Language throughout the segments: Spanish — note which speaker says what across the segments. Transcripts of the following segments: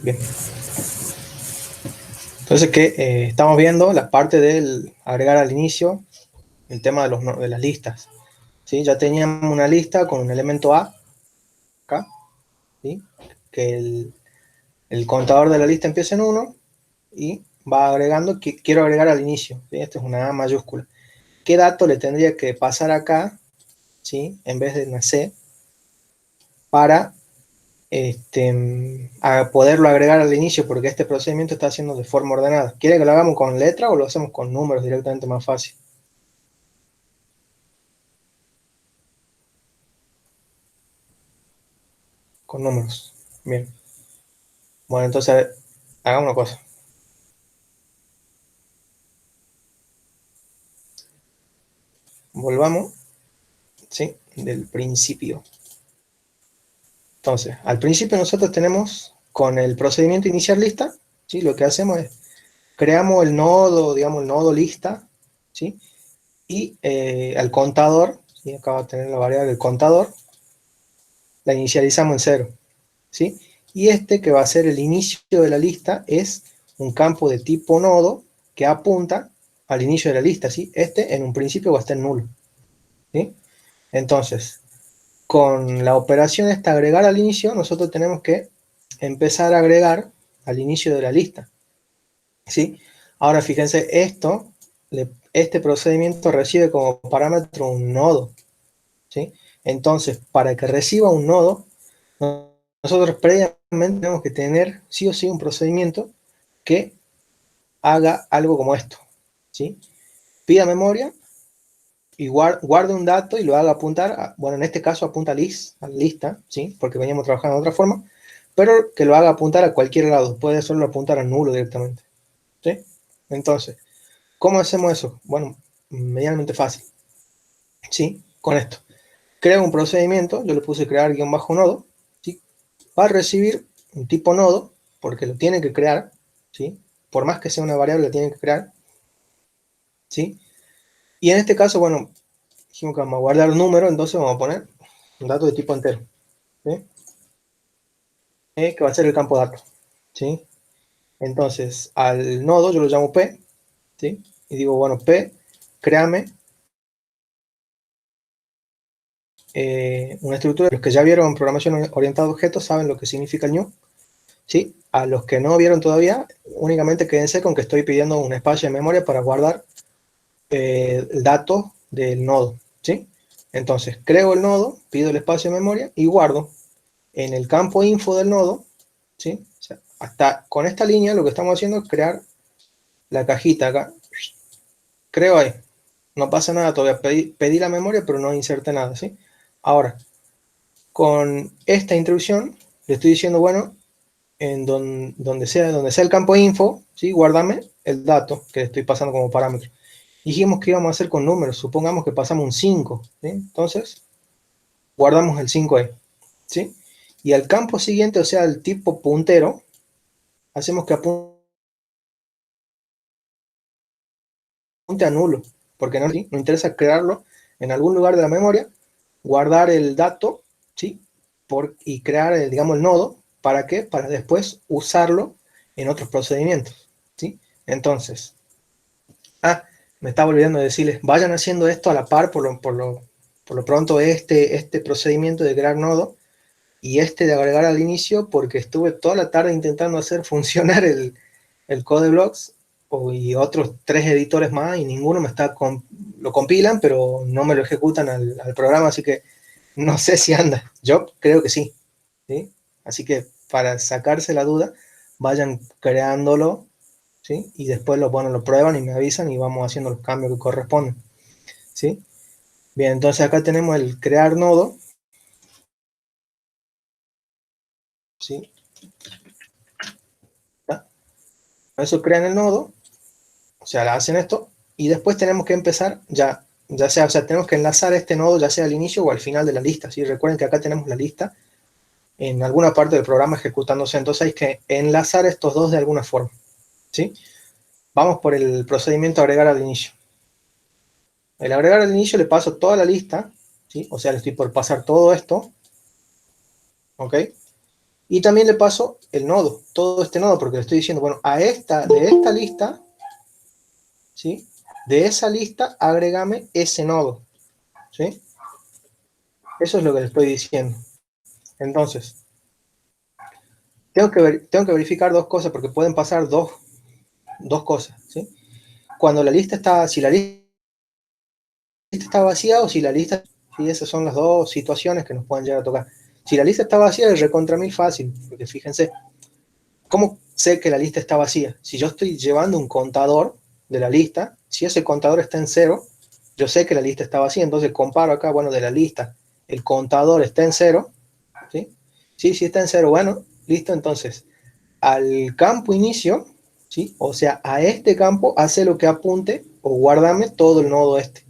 Speaker 1: Bien. Entonces, estamos viendo la parte del agregar al inicio el tema de las listas. ¿Sí? Ya teníamos una lista con un elemento A, acá, ¿sí? Que el contador de la lista empieza en 1 y va agregando, quiero agregar al inicio. ¿Sí? Esta es una A mayúscula. ¿Qué dato le tendría que pasar acá, ¿sí? En vez de una C, para a poderlo agregar al inicio? Porque este procedimiento está haciendo de forma ordenada. ¿Quiere que lo hagamos con letra o lo hacemos con números directamente, más fácil? Con números. Bien. Bueno, entonces hagamos una cosa. Volvamos, ¿sí? Del principio. Entonces, al principio nosotros tenemos, con el procedimiento iniciar lista, ¿sí? Lo que hacemos es, creamos el nodo, digamos, el nodo lista, ¿sí? Y al contador, ¿sí? Acá va a tener la variable del contador, la inicializamos en 0, ¿sí? Y este, que va a ser el inicio de la lista, es un campo de tipo nodo que apunta al inicio de la lista, ¿sí? Este en un principio va a estar en nulo, ¿sí? Entonces, con la operación esta agregar al inicio, nosotros tenemos que empezar a agregar al inicio de la lista, ¿sí? Ahora fíjense, este procedimiento recibe como parámetro un nodo, ¿sí? Entonces, para que reciba un nodo, nosotros previamente tenemos que tener sí o sí un procedimiento que haga algo como esto, ¿sí? Pida memoria y guarde un dato y lo haga apuntar, bueno, en este caso apunta a lista, ¿sí? Porque veníamos trabajando de otra forma, pero que lo haga apuntar a cualquier lado, puede solo apuntar a nulo directamente, ¿sí? Entonces, ¿cómo hacemos eso? Bueno, medianamente fácil, ¿sí? Con esto. Creo un procedimiento, yo le puse crear guión bajo nodo, ¿sí? Va a recibir un tipo nodo, porque lo tiene que crear, ¿sí? Por más que sea una variable, la tiene que crear, ¿sí? Y en este caso, bueno, dijimos que vamos a guardar un número, entonces vamos a poner un dato de tipo entero, ¿sí? Que va a ser el campo dato, ¿sí? Entonces, al nodo yo lo llamo P, ¿sí? Y digo, bueno, P, créame una estructura. Los que ya vieron programación orientada a objetos saben lo que significa el new, ¿sí? A los que no vieron todavía, únicamente quédense con que estoy pidiendo un espacio de memoria para guardar el dato del nodo, ¿sí? Entonces, creo el nodo, pido el espacio de memoria y guardo en el campo info del nodo, ¿sí? O sea, hasta con esta línea lo que estamos haciendo es crear la cajita acá. Creo ahí. No pasa nada todavía. Pedí la memoria, pero no inserté nada, ¿sí? Ahora, con esta introducción, le estoy diciendo, bueno, donde sea el campo info, ¿sí? Guárdame el dato que le estoy pasando como parámetro. Dijimos que íbamos a hacer con números, supongamos que pasamos un 5, ¿sí? Entonces, guardamos el 5 ahí, ¿sí? Y al campo siguiente, o sea, el tipo puntero, hacemos que apunte a nulo, porque no, ¿sí? Nos interesa crearlo en algún lugar de la memoria, guardar el dato, ¿sí? Y crear, digamos, el nodo, ¿para qué? Para después usarlo en otros procedimientos, ¿sí? Entonces, me estaba olvidando de decirles, vayan haciendo esto a la par, por lo pronto este procedimiento de crear nodo y este de agregar al inicio, porque estuve toda la tarde intentando hacer funcionar el Codeblocks y otros 3 editores más y ninguno me está, lo compilan, pero no me lo ejecutan al programa, así que no sé si anda. Yo creo que sí, ¿sí? Así que para sacarse la duda, vayan creándolo, ¿sí? Y después lo prueban y me avisan y vamos haciendo los cambios que corresponden, ¿sí? Bien, entonces acá tenemos el crear nodo, ¿sí? ¿Ya? Eso crean el nodo, o sea, hacen esto, y después tenemos que empezar, o sea, tenemos que enlazar este nodo ya sea al inicio o al final de la lista, ¿sí? Recuerden que acá tenemos la lista en alguna parte del programa ejecutándose, entonces hay que enlazar estos dos de alguna forma, ¿sí? Vamos por el procedimiento agregar al inicio. El agregar al inicio le paso toda la lista, ¿sí? O sea, le estoy por pasar todo esto, ¿ok? Y también le paso el nodo, todo este nodo, porque le estoy diciendo, bueno, de esta lista, ¿sí? De esa lista, agrégame ese nodo, ¿sí? Eso es lo que le estoy diciendo. Entonces, tengo que verificar dos cosas, porque pueden pasar dos cosas, ¿sí? Cuando la lista está, si la lista está vacía o si la lista, ¿sí? Esas son las dos situaciones que nos pueden llegar a tocar. Si la lista está vacía es recontra mil fácil, porque fíjense, ¿cómo sé que la lista está vacía? Si yo estoy llevando un contador de la lista, si ese contador está en 0, yo sé que la lista está vacía, entonces comparo acá, bueno, de la lista, el contador está en 0, ¿sí? Sí, sí está en 0, bueno, listo, entonces, al campo inicio, ¿sí? O sea, a este campo, hace lo que apunte o guárdame todo el nodo este,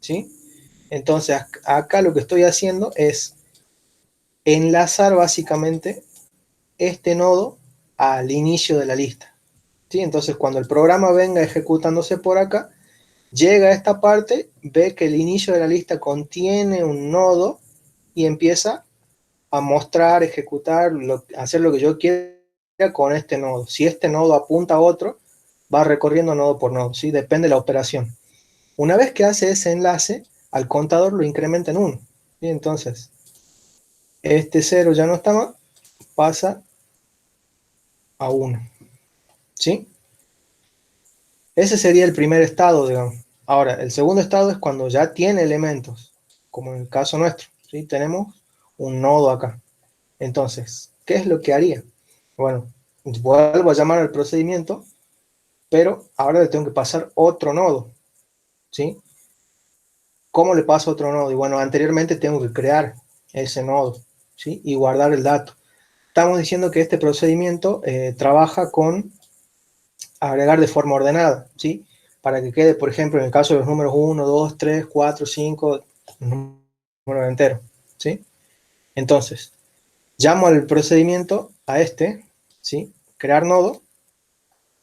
Speaker 1: ¿sí? Entonces, acá lo que estoy haciendo es enlazar básicamente este nodo al inicio de la lista, ¿sí? Entonces, cuando el programa venga ejecutándose por acá, llega a esta parte, ve que el inicio de la lista contiene un nodo y empieza a mostrar, ejecutar, hacer lo que yo quiera con este nodo. Si este nodo apunta a otro, va recorriendo nodo por nodo, ¿sí? Depende de la operación. Una vez que hace ese enlace, al contador lo incrementa en 1. ¿Sí? Entonces, este 0 ya no está más, pasa a 1. ¿Sí? Ese sería el primer estado, digamos. Ahora, el segundo estado es cuando ya tiene elementos, como en el caso nuestro, ¿sí? Tenemos un nodo acá. Entonces, ¿qué es lo que haría? Bueno, vuelvo a llamar al procedimiento, pero ahora le tengo que pasar otro nodo, ¿sí? ¿Cómo le paso otro nodo? Y bueno, anteriormente tengo que crear ese nodo, ¿sí? Y guardar el dato. Estamos diciendo que este procedimiento trabaja con agregar de forma ordenada, ¿sí? Para que quede, por ejemplo, en el caso de los números 1, 2, 3, 4, 5, número entero, ¿sí? Entonces, llamo al procedimiento a este, ¿sí? Crear nodo,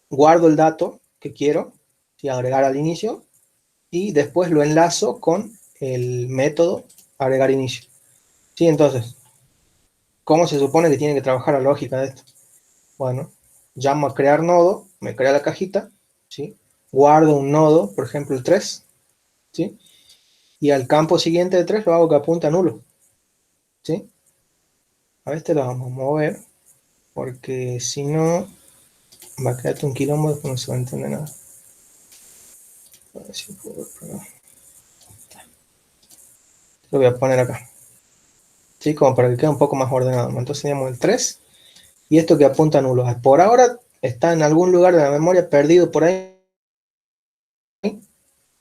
Speaker 1: guardo el dato que quiero, ¿sí? Agregar al inicio, y después lo enlazo con el método agregar inicio, ¿sí? Entonces, ¿cómo se supone que tiene que trabajar la lógica de esto? Bueno, llamo a crear nodo, me crea la cajita, ¿sí? Guardo un nodo, por ejemplo el 3, ¿sí? Y al campo siguiente de 3 lo hago que apunte a nulo, ¿sí? A este lo vamos a mover, porque si no, va a quedarte un quilombo, después no se va a entender nada. A ver si puedo lo voy a poner acá, ¿sí? Como para que quede un poco más ordenado. Entonces tenemos el 3 y esto que apunta a nulo. Por ahora está en algún lugar de la memoria perdido por ahí,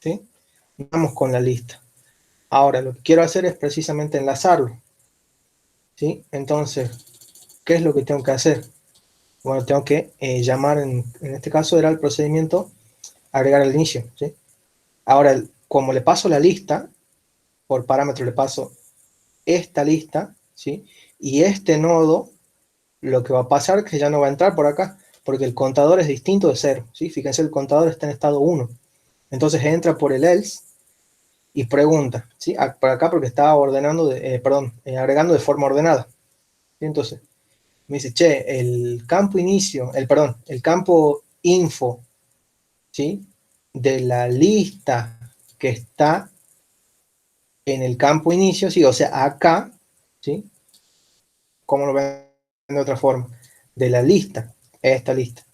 Speaker 1: ¿sí? Vamos con la lista. Ahora lo que quiero hacer es precisamente enlazarlo, ¿sí? Entonces, ¿qué es lo que tengo que hacer? Bueno, tengo que llamar, en este caso era el procedimiento agregar al inicio, ¿sí? Ahora, como le paso la lista, por parámetro le paso esta lista, ¿sí? Y este nodo, lo que va a pasar es que ya no va a entrar por acá, porque el contador es distinto de 0, ¿sí? Fíjense, el contador está en estado 1. Entonces entra por el else y pregunta, ¿sí? Por acá porque estaba ordenando, agregando de forma ordenada. ¿Sí? Entonces, me dice, che, el campo inicio, el campo info, ¿sí? De la lista que está en el campo inicio, ¿sí? O sea, acá, ¿sí? ¿Cómo lo ven de otra forma? De la lista, esta lista.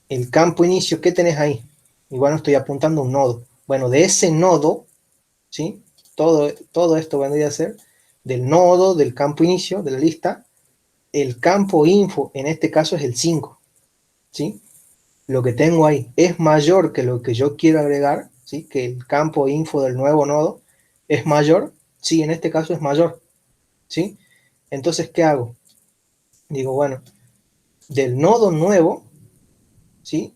Speaker 1: El campo inicio, ¿qué tenés ahí? Igual no estoy apuntando un nodo. Bueno, de ese nodo, ¿sí? Todo esto vendría a ser del nodo, del campo inicio, de la lista. El campo info, en este caso, es el 5, ¿sí? Lo que tengo ahí es mayor que lo que yo quiero agregar, ¿sí? Que el campo info del nuevo nodo es mayor, sí, en este caso es mayor, ¿sí? Entonces, ¿qué hago? Digo, bueno, del nodo nuevo, ¿sí?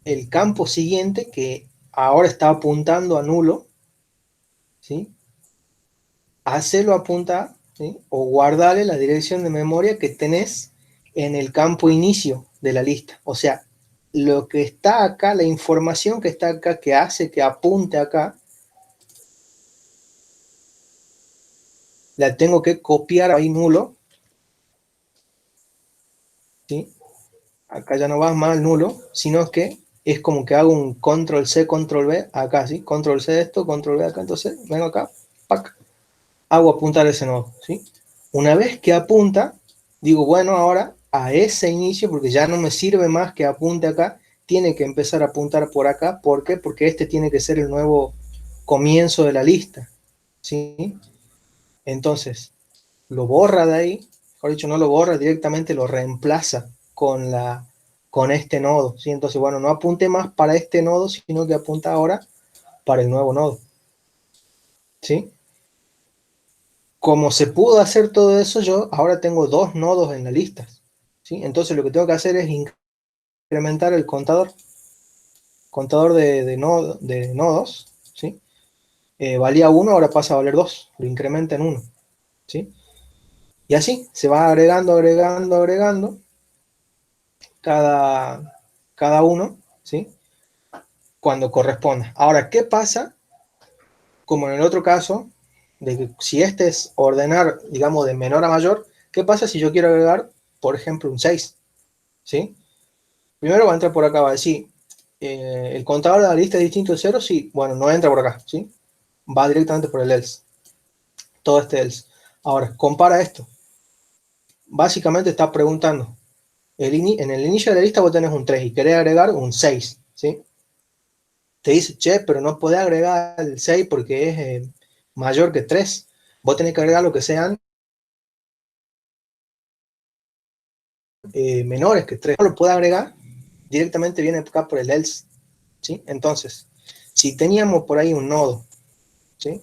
Speaker 1: El campo siguiente, que ahora está apuntando a nulo, ¿sí? Hacelo apuntar, ¿sí? O guardarle la dirección de memoria que tenés en el campo inicio de la lista. O sea, lo que está acá, la información que está acá, que hace que apunte acá, la tengo que copiar ahí nulo, ¿sí? Acá ya no va más al nulo, sino que es como que hago un control C, control V acá, ¿sí? Control C de esto, control V acá, entonces vengo acá, ¡pac! Hago apuntar ese nodo, ¿sí? Una vez que apunta, digo, bueno, ahora a ese inicio, porque ya no me sirve más que apunte acá, tiene que empezar a apuntar por acá. ¿Por qué? Porque este tiene que ser el nuevo comienzo de la lista, ¿sí? Entonces, lo borra de ahí, mejor dicho, no lo borra, directamente lo reemplaza con este nodo, ¿sí? Entonces, bueno, no apunte más para este nodo, sino que apunta ahora para el nuevo nodo, ¿sí? Como se pudo hacer todo eso, yo ahora tengo dos nodos en la lista, ¿sí? Entonces lo que tengo que hacer es incrementar el contador de nodos, ¿sí? Valía 1, ahora pasa a valer 2, lo incrementa en 1, ¿sí? Y así se va agregando, agregando, agregando cada uno, ¿sí? Cuando corresponda. Ahora, ¿qué pasa? Como en el otro caso, de que si este es ordenar, digamos, de menor a mayor, ¿qué pasa si yo quiero agregar, por ejemplo, un 6? ¿Sí? Primero va a entrar por acá, va a decir, el contador de la lista es distinto de 0, sí, bueno, no entra por acá, ¿sí? Va directamente por el else, todo este else. Ahora, compara esto. Básicamente está preguntando, en el inicio de la lista vos tenés un 3 y querés agregar un 6, ¿sí? Te dice, che, pero no podés agregar el 6 porque es mayor que 3. Vos tenés que agregar lo que sean menores que 3. No lo puede agregar, directamente viene acá por el else, ¿sí? Entonces, si teníamos por ahí un nodo, ¿sí?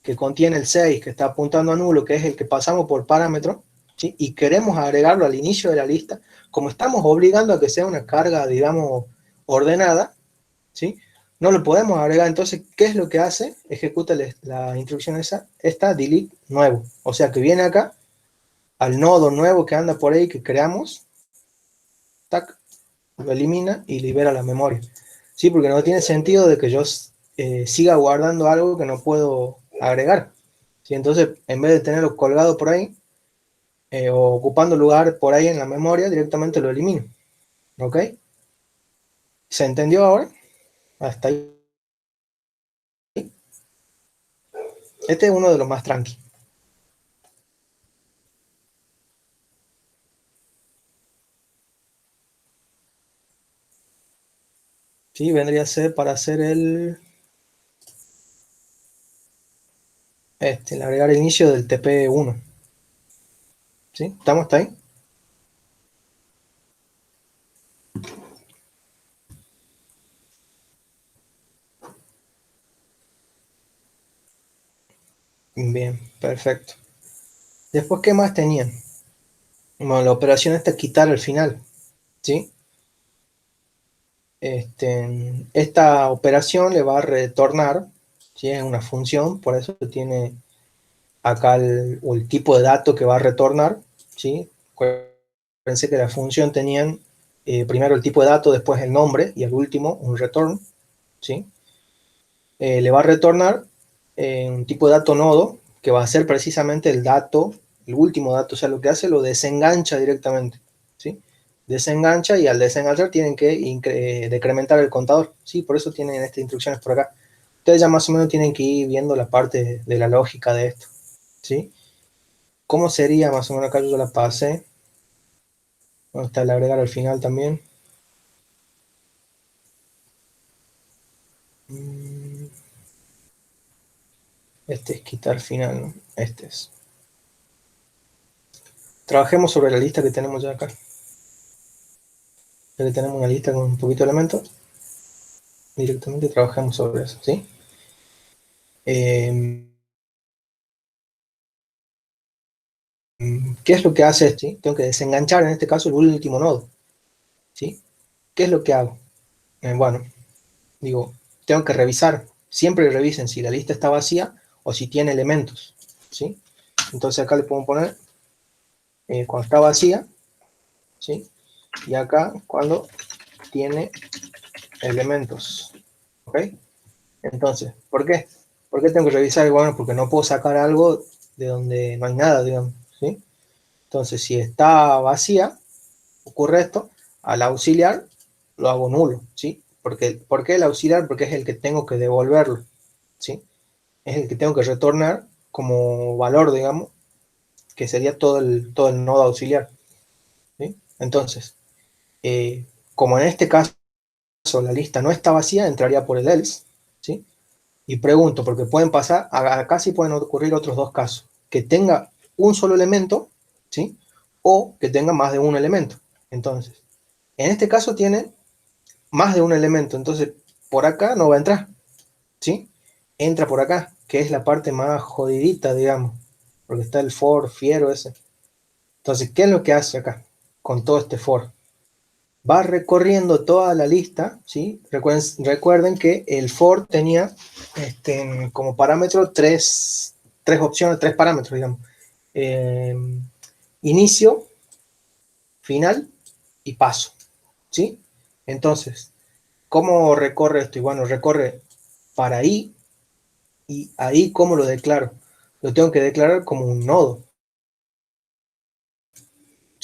Speaker 1: Que contiene el 6, que está apuntando a nulo, que es el que pasamos por parámetro, ¿sí? Y queremos agregarlo al inicio de la lista, como estamos obligando a que sea una carga, digamos, ordenada, ¿sí? No lo podemos agregar. Entonces, ¿qué es lo que hace? Ejecuta la instrucción esta delete nuevo. O sea, que viene acá al nodo nuevo que anda por ahí que creamos, tac, lo elimina y libera la memoria. ¿Sí? Porque no tiene sentido de que yo siga guardando algo que no puedo agregar. ¿Sí? Entonces, en vez de tenerlo colgado por ahí, o ocupando lugar por ahí en la memoria, directamente lo elimino. ¿Ok? ¿Se entendió ahora? Hasta ahí. Este es uno de los más tranqui. ¿Sí? Vendría a ser para hacer el agregar el inicio del TP1. ¿Sí? ¿Estamos hasta ahí? Bien, perfecto. Después, ¿qué más tenían? Bueno, la operación esta quitar al final. ¿Sí? Esta operación le va a retornar, ¿sí? Es una función, por eso tiene acá el tipo de dato que va a retornar, ¿sí? Pensé que la función tenían primero el tipo de dato, después el nombre y al último un return, ¿sí? Le va a retornar un tipo de dato nodo que va a ser precisamente el dato, el último dato, o sea, lo que hace lo desengancha directamente, ¿sí? Desengancha y al desenganchar tienen que decrementar el contador, ¿sí? Por eso tienen estas instrucciones por acá. Ustedes ya más o menos tienen que ir viendo la parte de la lógica de esto, ¿sí? ¿Cómo sería más o menos acá? Yo la pasé. Bueno, está el agregar al final también. Este es quitar final, ¿no? Este es. Trabajemos sobre la lista que tenemos ya acá. Ya que tenemos una lista con un poquito de elementos, directamente trabajamos sobre eso, ¿sí? Eh, ¿Qué es lo que hace esto? ¿Sí? Tengo que desenganchar en este caso el último nodo, ¿sí? ¿Qué es lo que hago? Bueno, digo, tengo que revisar, siempre revisen si la lista está vacía o si tiene elementos, ¿sí? Entonces acá le puedo poner cuando está vacía, ¿sí? Y acá cuando tiene elementos, ¿ok? Entonces, ¿por qué? ¿Por qué tengo que revisar? Bueno, porque no puedo sacar algo de donde no hay nada, digamos, ¿sí? Entonces, si está vacía, ocurre esto, al auxiliar lo hago nulo, ¿sí? ¿Por qué el auxiliar? Porque es el que tengo que devolverlo, ¿sí? Es el que tengo que retornar como valor, digamos, que sería todo el nodo auxiliar, ¿sí? Entonces, como en este caso la lista no está vacía, entraría por el else, ¿sí? Y pregunto, porque pueden pasar, acá sí pueden ocurrir otros dos casos, que tenga un solo elemento, ¿sí? O que tenga más de un elemento. Entonces, en este caso tiene más de un elemento, entonces por acá no va a entrar, ¿sí? Entra por acá, que es la parte más jodidita, digamos, porque está el for fiero ese. Entonces, ¿qué es lo que hace acá con todo este for? Va recorriendo toda la lista, ¿sí? Recuerden que el for tenía como parámetro tres opciones, tres parámetros, digamos. Eh, inicio, final y paso, ¿sí? Entonces, ¿cómo recorre esto? Y bueno, recorre para ahí, y ahí, ¿cómo lo declaro? Lo tengo que declarar como un nodo,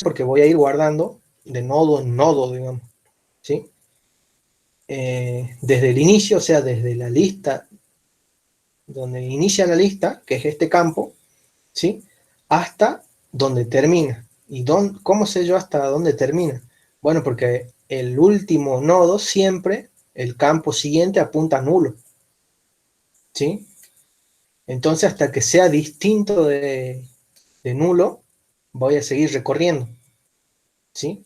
Speaker 1: porque voy a ir guardando de nodo en nodo, digamos, ¿sí? Desde el inicio, o sea, desde la lista, donde inicia la lista, que es este campo, ¿sí? Hasta donde termina. ¿Y cómo sé yo hasta dónde termina? Bueno, porque el último nodo siempre, el campo siguiente apunta a nulo, ¿sí? Entonces, hasta que sea distinto de nulo, voy a seguir recorriendo, ¿sí?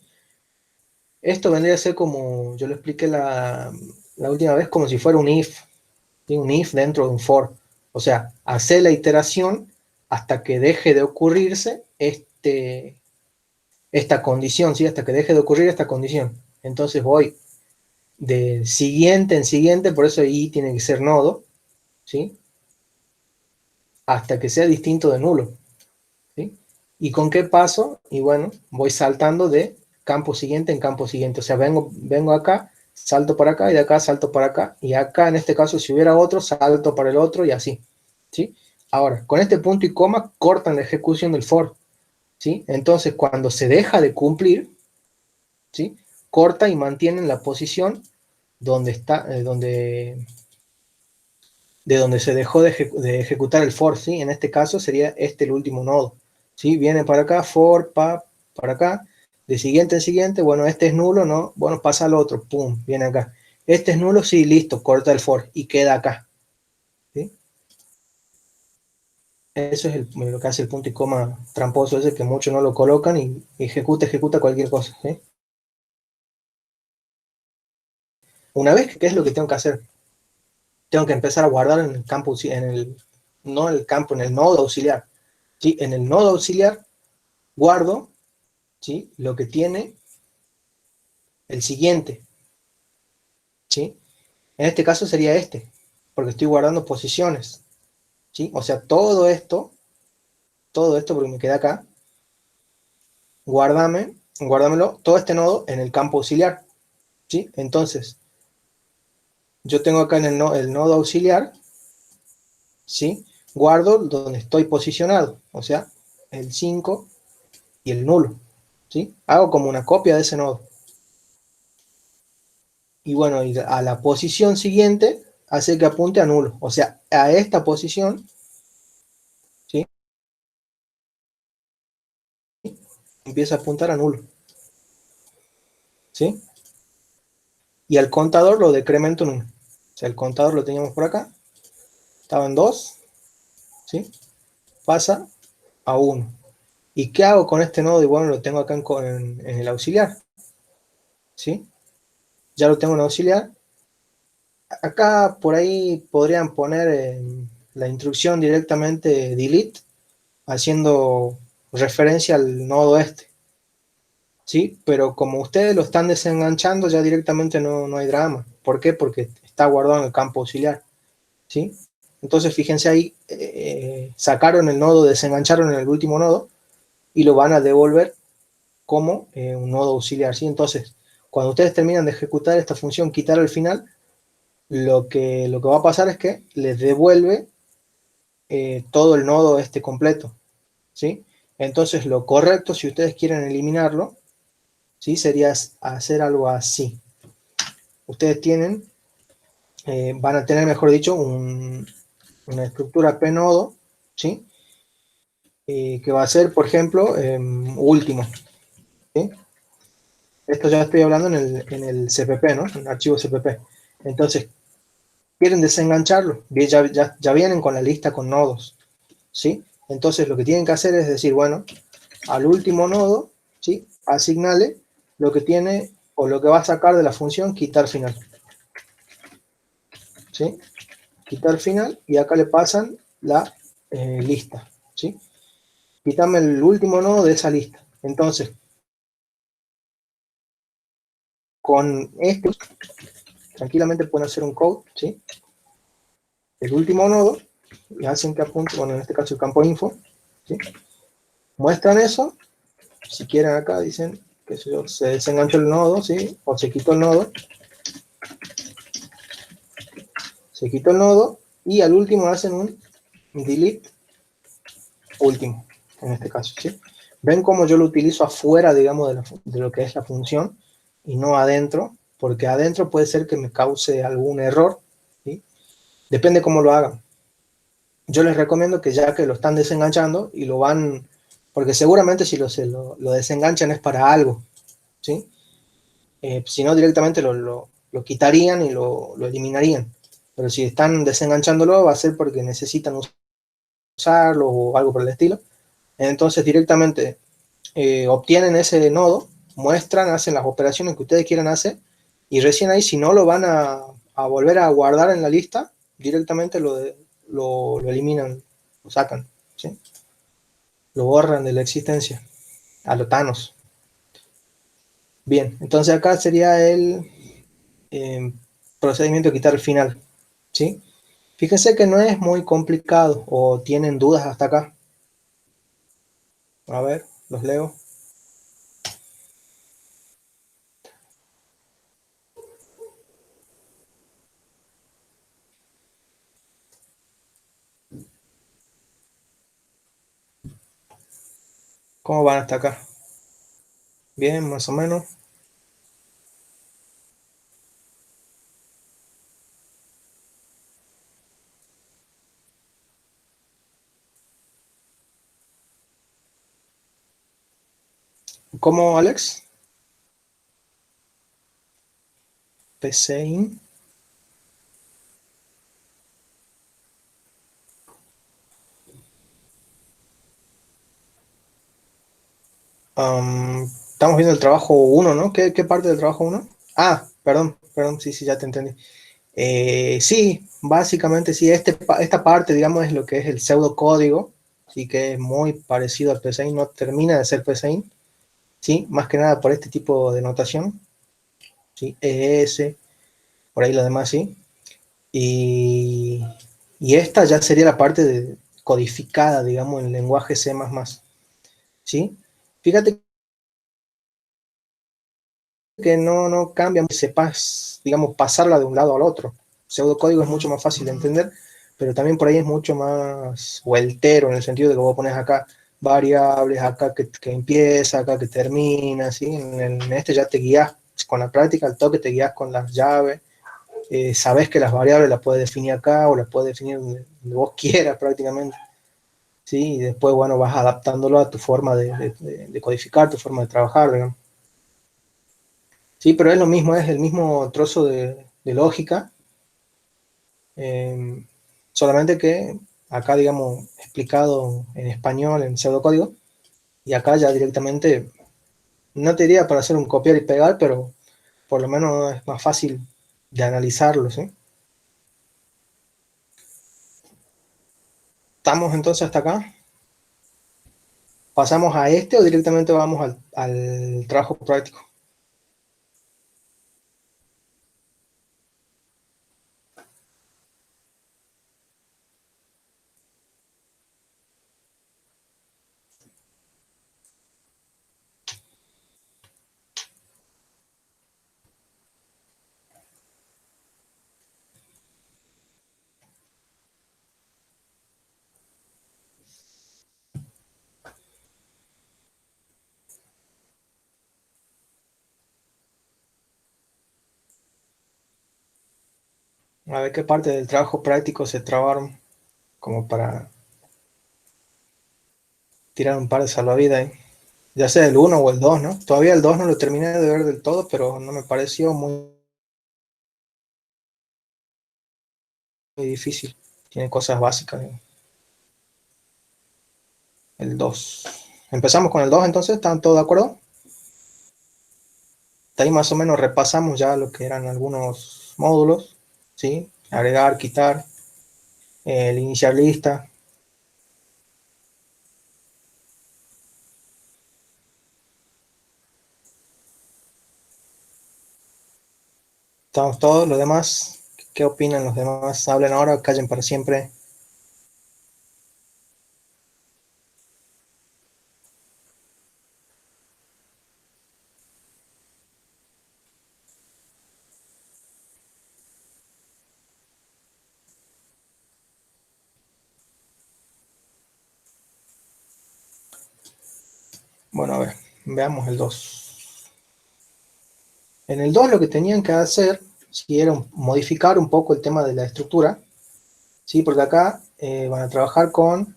Speaker 1: Esto vendría a ser como, yo lo expliqué la última vez, como si fuera un if, ¿sí? Un if dentro de un for. O sea, hacer la iteración hasta que deje de ocurrirse esta condición, ¿sí? Hasta que deje de ocurrir esta condición. Entonces voy de siguiente en siguiente, por eso ahí tiene que ser nodo, ¿sí? Hasta que sea distinto de nulo, ¿sí? ¿Y con qué paso? Y bueno, voy saltando de campo siguiente en campo siguiente. O sea, vengo acá, salto para acá, y de acá salto para acá, y acá en este caso, si hubiera otro, salto para el otro, y así, ¿sí? Ahora, con este punto y coma, cortan la ejecución del for, ¿sí? Entonces, cuando se deja de cumplir, ¿sí? Corta y mantiene en la posición donde está, de donde se dejó de ejecutar el for, ¿sí? En este caso sería el último nodo, ¿sí? Viene para acá, for, para acá, de siguiente en siguiente, bueno, este es nulo, ¿no? Bueno, pasa al otro, pum, viene acá. Este es nulo, sí, listo, corta el for y queda acá, ¿sí? Eso es lo que hace el punto y coma tramposo ese que muchos no lo colocan y ejecuta cualquier cosa, ¿sí? Una vez, ¿qué es lo que tengo que hacer? Tengo que empezar a guardar en el campo, no en el campo, en el nodo auxiliar, ¿sí? En el nodo auxiliar guardo, ¿sí? Lo que tiene el siguiente, ¿sí? En este caso sería este, porque estoy guardando posiciones, ¿sí? O sea, todo esto porque me queda acá, guárdamelo, todo este nodo en el campo auxiliar, ¿sí? Entonces, yo tengo acá en el nodo auxiliar, ¿sí? Guardo donde estoy posicionado, o sea, el 5 y el nulo, ¿sí? Hago como una copia de ese nodo. Y bueno, y a la posición siguiente hace que apunte a nulo, o sea, a esta posición, ¿sí? Empieza a apuntar a nulo, ¿sí? Y al contador lo decremento en 1. O sea, el contador lo teníamos por acá, estaba en 2, ¿sí? Pasa a 1. ¿Y qué hago con este nodo? Y bueno, lo tengo acá en el auxiliar, ¿sí? Ya lo tengo en auxiliar. Acá por ahí podrían poner la instrucción directamente delete, haciendo referencia al nodo este, ¿sí? Pero como ustedes lo están desenganchando, ya directamente no hay drama. ¿Por qué? Porque está guardado en el campo auxiliar, ¿sí? Entonces, fíjense ahí, sacaron el nodo, desengancharon el último nodo y lo van a devolver como un nodo auxiliar, ¿sí? Entonces, cuando ustedes terminan de ejecutar esta función quitar al final, lo que va a pasar es que les devuelve todo el nodo completo, ¿sí? Entonces, lo correcto, si ustedes quieren eliminarlo, ¿sí? Sería hacer algo así. Ustedes van a tener, mejor dicho, una estructura P-nodo, ¿sí? Que va a ser, por ejemplo, último, ¿sí? Esto ya estoy hablando en el CPP, ¿no? En el archivo CPP. Entonces, quieren desengancharlo, ya vienen con la lista con nodos, ¿sí? Entonces, lo que tienen que hacer es decir, bueno, al último nodo, ¿sí? Asignale lo que tiene o lo que va a sacar de la función quitar final, ¿sí? Quitar final y acá le pasan la lista, ¿sí? Quítame el último nodo de esa lista. Entonces, con este, tranquilamente pueden hacer un code, ¿sí? El último nodo, y hacen que apunte, bueno, en este caso el campo info, ¿sí? Muestran eso, si quieren acá dicen que se desenganchó el nodo, ¿sí? O se quitó el nodo, y al último hacen un delete último, en este caso, ¿sí? Ven cómo yo lo utilizo afuera, digamos, de lo que es la función, y no adentro, porque adentro puede ser que me cause algún error, ¿sí? Depende cómo lo hagan. Yo les recomiendo que ya que lo están desenganchando y lo van, porque seguramente si lo desenganchan es para algo, ¿sí? Si no, directamente lo quitarían y lo eliminarían. Pero si están desenganchándolo, va a ser porque necesitan usarlo o algo por el estilo. Entonces, directamente obtienen ese nodo, muestran, hacen las operaciones que ustedes quieran hacer, y recién ahí, si no lo van a volver a guardar en la lista, directamente lo eliminan, lo sacan, ¿sí? Lo borran de la existencia, a lo Thanos. Bien, entonces acá sería el eh, procedimiento de quitar el final, ¿sí? Fíjense que no es muy complicado, o tienen dudas hasta acá. A ver, los leo. ¿Cómo van hasta acá? Bien, más o menos. ¿Cómo, Alex? PCIN. Estamos viendo el trabajo uno, ¿no? ¿Qué parte del trabajo uno? Ah, perdón, sí, sí, ya te entendí. Sí, básicamente sí, esta parte, digamos, es lo que es el pseudocódigo, sí, que es muy parecido al PSeInt, no termina de ser PSeInt, sí, más que nada por este tipo de notación, sí, ES, por ahí lo demás, sí. Y, y esta ya sería la parte codificada, digamos, en lenguaje C++, ¿sí? Fíjate que no cambia, sepas, digamos, pasarla de un lado al otro. Pseudocódigo es mucho más fácil de entender, pero también por ahí es mucho más vueltero, en el sentido de que vos pones acá variables, acá que empieza, acá que termina, ¿sí? En este ya te guías con la práctica, al toque te guías con las llaves, sabes que las variables las puedes definir acá o las puedes definir donde vos quieras prácticamente, ¿sí? Y después, bueno, vas adaptándolo a tu forma de codificar, tu forma de trabajar, digamos. Sí, pero es lo mismo, es el mismo trozo de lógica, eh, solamente que acá, digamos, explicado en español, en pseudocódigo, y acá ya directamente, no te diría para hacer un copiar y pegar, pero por lo menos es más fácil de analizarlo, ¿sí? ¿Estamos entonces hasta acá? ¿Pasamos a este o directamente vamos al trabajo práctico? A ver qué parte del trabajo práctico se trabaron como para tirar un par de salvavidas ahí. Ya sea el uno o el 2, ¿no? Todavía el 2 no lo terminé de ver del todo, pero no me pareció muy difícil. Tiene cosas básicas. El 2. Empezamos con el 2, entonces, ¿están todos de acuerdo? De ahí más o menos repasamos ya lo que eran algunos módulos, ¿sí? Agregar, quitar, el iniciar lista. Estamos todos, los demás, ¿qué opinan los demás? Hablen ahora, callen para siempre. Bueno, a ver, veamos el 2. En el 2 lo que tenían que hacer, si era modificar un poco el tema de la estructura, ¿sí? Porque acá van a trabajar con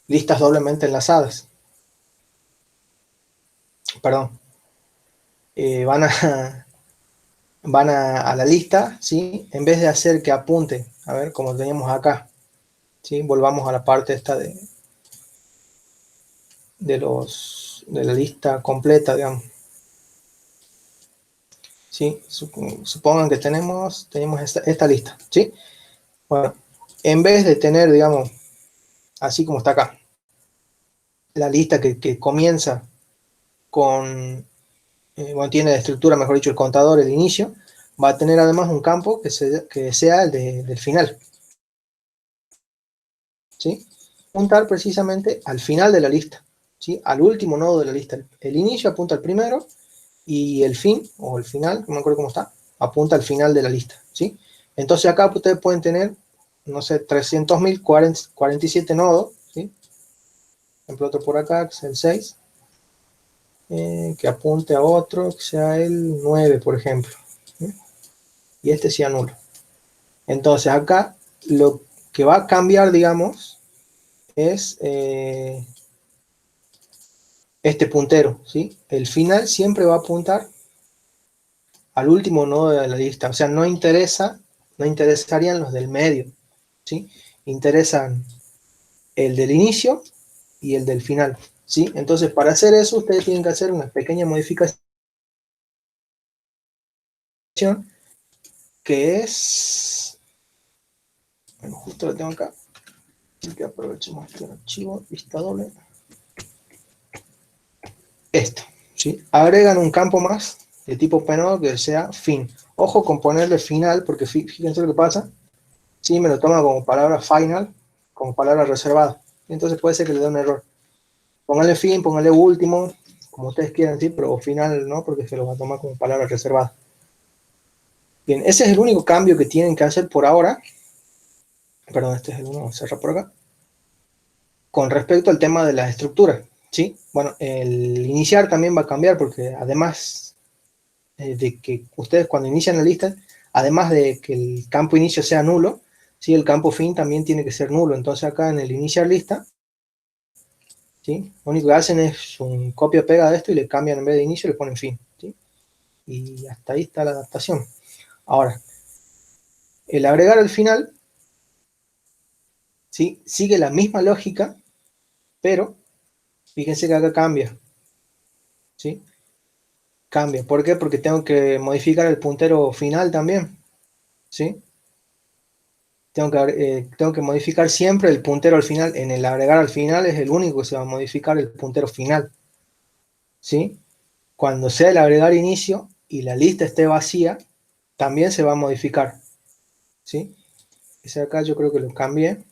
Speaker 1: listas doblemente enlazadas. Perdón. Van a, van a la lista, ¿sí? En vez de hacer que apunte, a ver, como teníamos acá, ¿sí? Volvamos a la parte esta de la lista completa, digamos. ¿Sí? Supongan que tenemos esta lista, ¿sí? Bueno, en vez de tener, digamos, así como está acá, la lista que comienza con, bueno, tiene de estructura, mejor dicho, el contador, el inicio, va a tener además un campo que sea el del final, ¿sí? Apuntar precisamente al final de la lista, ¿sí? Al último nodo de la lista. El inicio apunta al primero y el fin, o el final, no me acuerdo cómo está, apunta al final de la lista, ¿sí? Entonces acá ustedes pueden tener, no sé, 300.047 nodos, ¿sí? Por ejemplo, otro por acá, que es el 6, que apunte a otro, que sea el 9, por ejemplo, ¿sí? Y este sea nulo. Entonces acá lo que va a cambiar, digamos, es este puntero, ¿sí? El final siempre va a apuntar al último nodo de la lista, o sea, no interesarían los del medio, ¿sí? Interesan el del inicio y el del final, ¿sí? Entonces, para hacer eso, ustedes tienen que hacer una pequeña modificación que es, bueno, justo lo tengo acá, así que aprovechemos este archivo, vista doble, esto, ¿sí? Agregan un campo más de tipo P-nodo que sea fin. Ojo con ponerle final, porque fíjense lo que pasa, ¿sí? Me lo toma como palabra final, como palabra reservada. Entonces puede ser que le dé un error. Póngale fin, póngale último, como ustedes quieran, ¿sí? Pero final no, porque se lo va a tomar como palabra reservada. Bien, ese es el único cambio que tienen que hacer por ahora. Perdón, este es el uno, vamos a cerrar por acá. Con respecto al tema de las estructuras, ¿sí? Bueno, el iniciar también va a cambiar porque además de que ustedes cuando inician la lista, además de que el campo inicio sea nulo, ¿sí? El campo fin también tiene que ser nulo. Entonces acá en el iniciar lista, ¿sí? Lo único que hacen es un copia-pega de esto y le cambian en vez de inicio, le ponen fin, ¿sí? Y hasta ahí está la adaptación. Ahora, el agregar al final, ¿sí? Sigue la misma lógica, pero fíjense que acá cambia, ¿sí? Cambia. ¿Por qué? Porque tengo que modificar el puntero final también, ¿sí? Tengo que modificar siempre el puntero al final. En el agregar al final es el único que se va a modificar el puntero final, ¿sí? Cuando sea el agregar inicio y la lista esté vacía, también se va a modificar, ¿sí? Ese acá yo creo que lo cambié.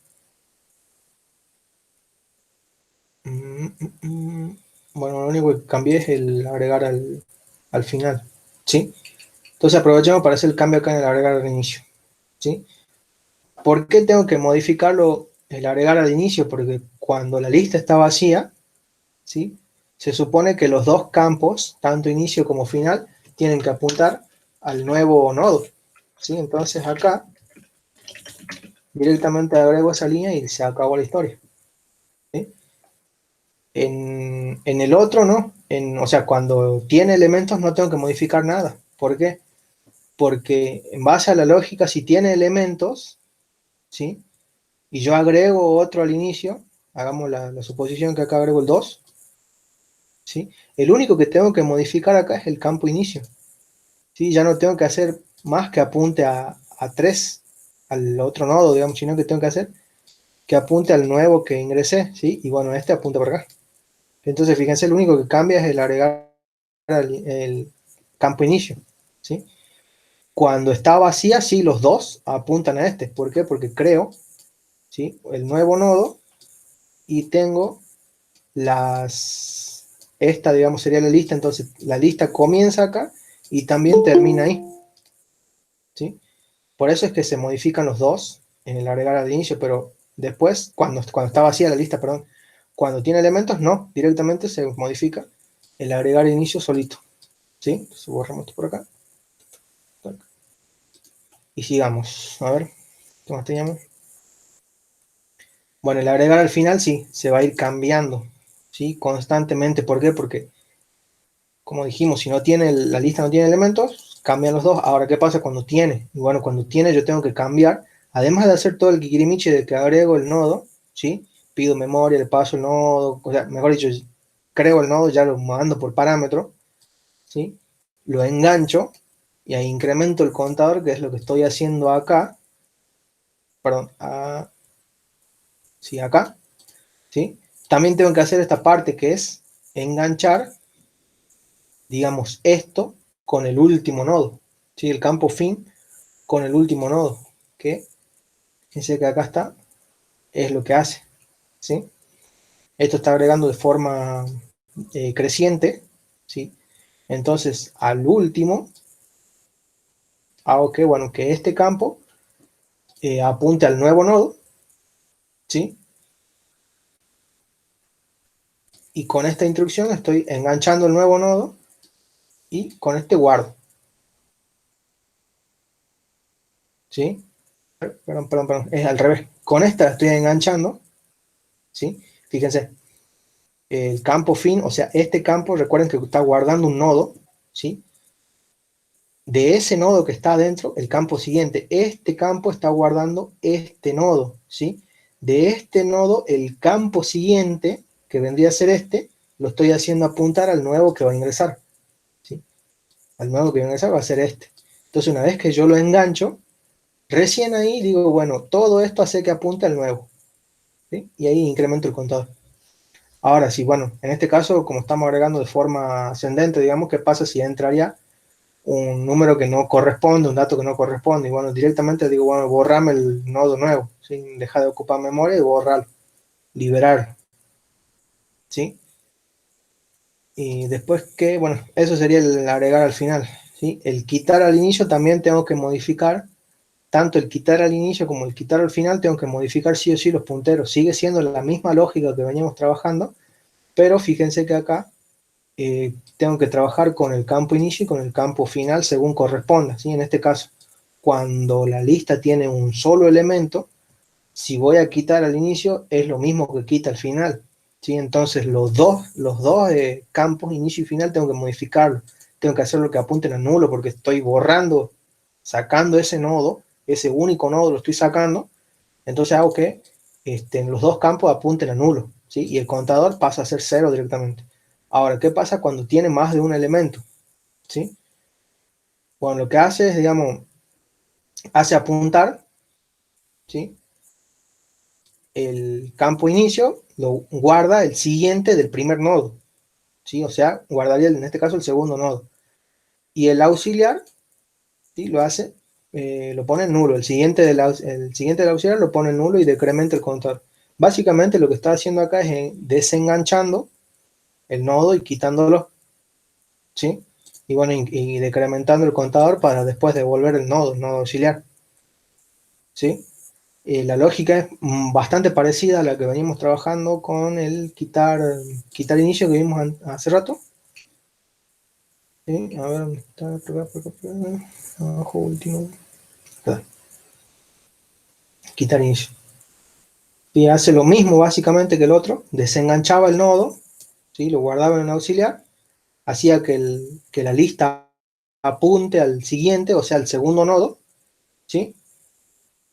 Speaker 1: Mm, mm, mm. Bueno, lo único que cambié es el agregar al final, ¿sí? Entonces aprovechemos para hacer el cambio acá en el agregar al inicio, ¿sí? ¿Por qué tengo que modificarlo, el agregar al inicio? Porque cuando la lista está vacía, ¿sí? Se supone que los dos campos, tanto inicio como final, tienen que apuntar al nuevo nodo, ¿sí? Entonces acá directamente agrego esa línea y se acabó la historia. ¿Sí? En el otro no, o sea, cuando tiene elementos no tengo que modificar nada. ¿Por qué? Porque en base a la lógica, si tiene elementos, ¿sí? Y yo agrego otro al inicio, hagamos la suposición que acá agrego el 2, ¿sí? El único que tengo que modificar acá es el campo inicio, ¿sí? Ya no tengo que hacer más que apunte a 3, al otro nodo, digamos, sino que tengo que hacer que apunte al nuevo que ingresé, ¿sí? Y bueno, este apunta por acá. Entonces, fíjense, lo único que cambia es el agregar el campo inicio, ¿sí? Cuando está vacía, sí, los dos apuntan a este. ¿Por qué? Porque creo, ¿sí? El nuevo nodo y tengo esta, digamos, sería la lista, entonces la lista comienza acá y también termina ahí, ¿sí? Por eso es que se modifican los dos en el agregar al inicio, pero después, cuando está vacía la lista, perdón, cuando tiene elementos, no, directamente se modifica el agregar al inicio solito, ¿sí? Entonces borramos esto por acá. Y sigamos, a ver, ¿qué más teníamos? Bueno, el agregar al final sí, se va a ir cambiando, ¿sí? Constantemente, ¿por qué? Porque como dijimos, si no tiene la lista no tiene elementos, cambian los dos. Ahora, ¿qué pasa cuando tiene? Y bueno, cuando tiene yo tengo que cambiar, además de hacer todo el kikirimichi de que agrego el nodo, ¿sí? Pido memoria, le paso el nodo, o sea, mejor dicho, creo el nodo, ya lo mando por parámetro, ¿sí? Lo engancho y ahí incremento el contador, que es lo que estoy haciendo acá, perdón, sí, acá, ¿sí? También tengo que hacer esta parte que es enganchar, digamos, esto con el último nodo, ¿sí? El campo fin con el último nodo, que fíjense que acá está, es lo que hace, ¿sí? Esto está agregando de forma creciente, ¿sí? Entonces, al último, hago que, bueno, que este campo apunte al nuevo nodo, ¿sí? Y con esta instrucción estoy enganchando el nuevo nodo y con este guardo, ¿sí? Perdón, es al revés. Con esta estoy enganchando, ¿sí? Fíjense, el campo fin, o sea, este campo, recuerden que está guardando un nodo, ¿sí? De ese nodo que está adentro, el campo siguiente, este campo está guardando este nodo, ¿sí? De este nodo, el campo siguiente, que vendría a ser este, lo estoy haciendo apuntar al nuevo que va a ingresar, ¿sí? Al nuevo que va a ingresar va a ser este. Entonces, una vez que yo lo engancho, recién ahí digo, bueno, todo esto hace que apunte al nuevo, ¿sí? Y ahí incremento el contador. Ahora sí, bueno, en este caso, como estamos agregando de forma ascendente, digamos, ¿qué pasa si entraría un número que no corresponde, un dato que no corresponde? Y bueno, directamente digo, bueno, borrame el nodo nuevo, sin dejar de ocupar memoria y borrarlo, liberar, ¿sí? Y después que, bueno, eso sería el agregar al final, ¿sí? El quitar al inicio también tengo que modificar, tanto el quitar al inicio como el quitar al final, tengo que modificar sí o sí los punteros. Sigue siendo la misma lógica que veníamos trabajando, pero fíjense que acá tengo que trabajar con el campo inicio y con el campo final según corresponda, ¿sí? En este caso, cuando la lista tiene un solo elemento, si voy a quitar al inicio es lo mismo que quita al final, ¿sí? Entonces los dos campos, inicio y final, tengo que modificarlo, tengo que hacer lo que apunten a nulo porque estoy borrando, sacando ese nodo, ese único nodo lo estoy sacando, entonces hago que en los dos campos apunten a nulo, ¿sí? Y el contador pasa a ser cero directamente. Ahora, ¿qué pasa cuando tiene más de un elemento? ¿Sí? Bueno, lo que hace es, digamos, hace apuntar, ¿sí? El campo inicio lo guarda el siguiente del primer nodo, ¿sí? O sea, guardaría en este caso el segundo nodo. Y el auxiliar, ¿sí? Lo hace, lo pone en nulo. El siguiente del auxiliar lo pone en nulo y decrementa el contador. Básicamente lo que está haciendo acá es desenganchando el nodo y quitándolo, ¿sí? Y bueno, y decrementando el contador para después devolver el nodo auxiliar, ¿sí? La lógica es bastante parecida a la que venimos trabajando con el quitar inicio que vimos hace rato. ¿Sí? A ver, ¿dónde está? Por acá, abajo último. quitar inicio. Y hace lo mismo básicamente que el otro, desenganchaba el nodo, ¿sí? Lo guardaba en un auxiliar, hacía que la lista apunte al siguiente, o sea, al segundo nodo, ¿sí?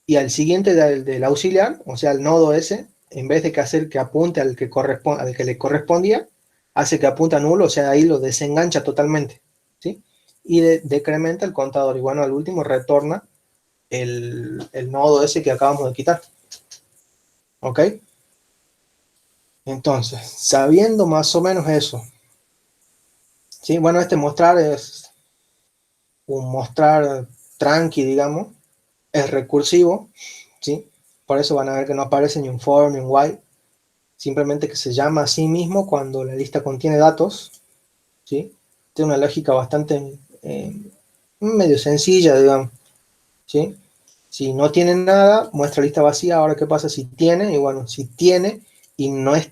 Speaker 1: Y al siguiente del auxiliar, o sea, el nodo ese, en vez de que hacer que apunte al que le correspondía, hace que apunte a nulo, o sea, ahí lo desengancha totalmente, ¿sí? Y decrementa el contador, y bueno, al último retorna el nodo ese que acabamos de quitar, ¿ok? Entonces, sabiendo más o menos eso, ¿sí? Bueno, este mostrar es un mostrar tranqui, digamos, es recursivo, ¿sí? Por eso van a ver que no aparece ni un for ni un while, simplemente que se llama a sí mismo cuando la lista contiene datos, ¿sí? Tiene una lógica bastante medio sencilla, digamos, ¿sí? Si no tiene nada, muestra lista vacía. Ahora, ¿qué pasa si tiene? Y bueno, si tiene y no es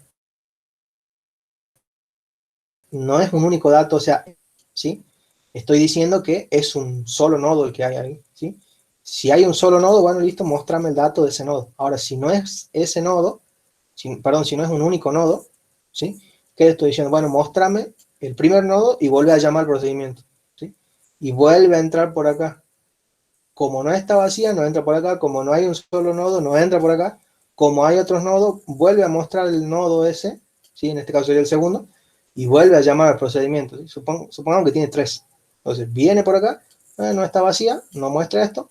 Speaker 1: un único dato, o sea, ¿sí? Estoy diciendo que es un solo nodo el que hay ahí, ¿sí? Si hay un solo nodo, bueno, listo, muéstrame el dato de ese nodo. Ahora, si no es ese nodo, perdón, si no es un único nodo, ¿sí? ¿Qué estoy diciendo? Bueno, muéstrame el primer nodo y vuelve a llamar al procedimiento, ¿sí? Y vuelve a entrar por acá. Como no está vacía, no entra por acá. Como no hay un solo nodo, no entra por acá. Como hay otros nodos, vuelve a mostrar el nodo ese, ¿sí? En este caso sería el segundo, y vuelve a llamar al procedimiento, ¿sí? Supongamos que tiene tres. Entonces, viene por acá, no está vacía, no muestra esto,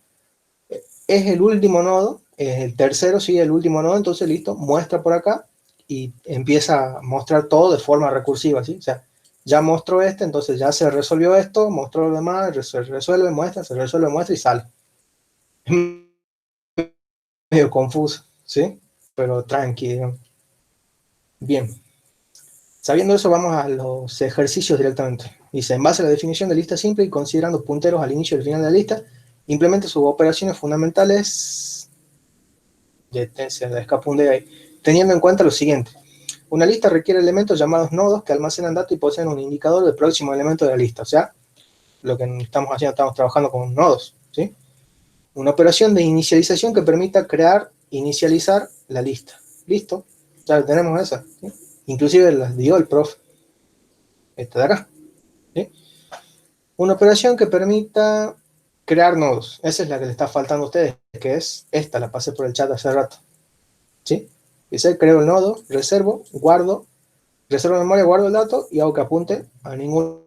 Speaker 1: es el último nodo, es el tercero, sí, el último nodo, entonces listo, muestra por acá y empieza a mostrar todo de forma recursiva, ¿sí? O sea, ya mostró este, entonces ya se resolvió esto, mostró lo demás, se resuelve, muestra, se resuelve, muestra y sale. Es medio confuso, ¿sí? Pero tranquilo. Bien. Sabiendo eso, vamos a los ejercicios directamente. Dice, en base a la definición de lista simple y considerando punteros al inicio y al final de la lista, implemente sus operaciones fundamentales se escapundea ahí, teniendo en cuenta lo siguiente. Una lista requiere elementos llamados nodos que almacenan datos y poseen un indicador del próximo elemento de la lista. O sea, lo que estamos haciendo, estamos trabajando con nodos, ¿sí? Una operación de inicialización que permita crear, inicializar la lista. ¿Listo? Ya tenemos esa, ¿sí? Inclusive las dio el profe. Esta de acá, ¿sí? Una operación que permita crear nodos. Esa es la que le está faltando a ustedes, que es esta, la pasé por el chat hace rato, ¿sí? Dice, creo el nodo, reservo memoria, guardo el dato y hago que apunte a ningún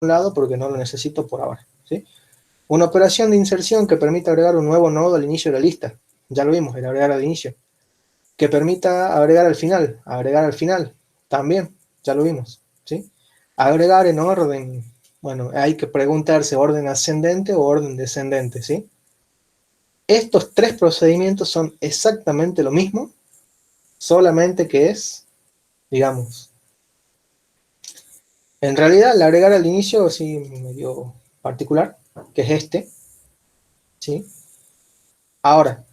Speaker 1: lado porque no lo necesito por ahora, ¿sí? Una operación de inserción que permita agregar un nuevo nodo al inicio de la lista. Ya lo vimos, el agregar al inicio. Que permita agregar al final, también, ya lo vimos, ¿sí? Agregar en orden, bueno, hay que preguntarse orden ascendente o orden descendente, ¿sí? Estos tres procedimientos son exactamente lo mismo, solamente que es, digamos, en realidad el agregar al inicio sí medio particular, que es este, ¿sí? Ahora,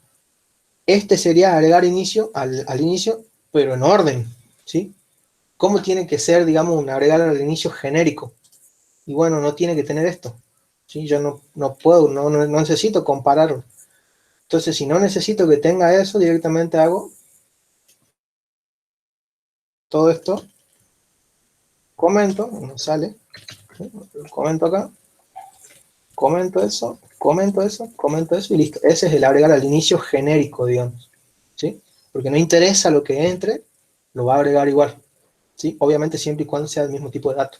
Speaker 1: este sería agregar inicio al inicio, pero en orden, ¿sí? ¿Cómo tiene que ser, digamos, un agregar al inicio genérico? Y bueno, no tiene que tener esto, ¿sí? Yo no puedo, no necesito compararlo. Entonces, si no necesito que tenga eso, directamente hago todo esto, comento, no sale, ¿sí? Comento acá, comento eso y listo. Ese es el agregar al inicio genérico, digamos, ¿sí? Porque no interesa lo que entre, lo va a agregar igual, ¿sí? Obviamente siempre y cuando sea el mismo tipo de dato.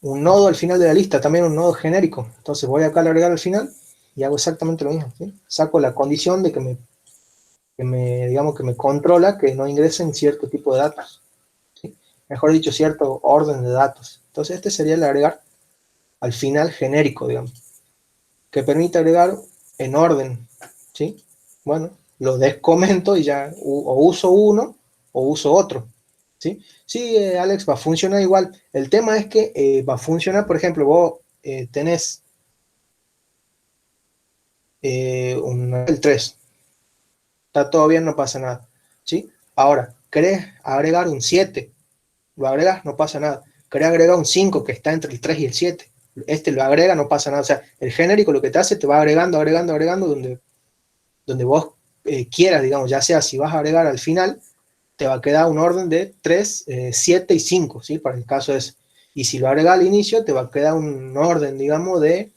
Speaker 1: Un nodo al final de la lista, también un nodo genérico. Entonces voy acá a agregar al final y hago exactamente lo mismo, ¿sí? Saco la condición de digamos, que me controla que no ingresen cierto tipo de datos, ¿sí? Mejor dicho, cierto orden de datos. Entonces este sería el agregar al final genérico, digamos, que permite agregar en orden, ¿sí? Bueno, lo descomento y ya o uso uno o uso otro, ¿sí? Sí, Alex, va a funcionar igual. El tema es que va a funcionar, por ejemplo, vos tenés el 3, está todo bien, no pasa nada, ¿sí? Ahora, querés agregar un 7, lo agregas, no pasa nada. Querés agregar un 5 que está entre el 3 y el 7, este lo agrega, no pasa nada. O sea, el genérico lo que te hace, te va agregando, donde donde vos quieras, digamos, ya sea si vas a agregar al final, te va a quedar un orden de 3, 7 y 5, ¿sí? Para el caso es, y si lo agregas al inicio, te va a quedar un orden, digamos, de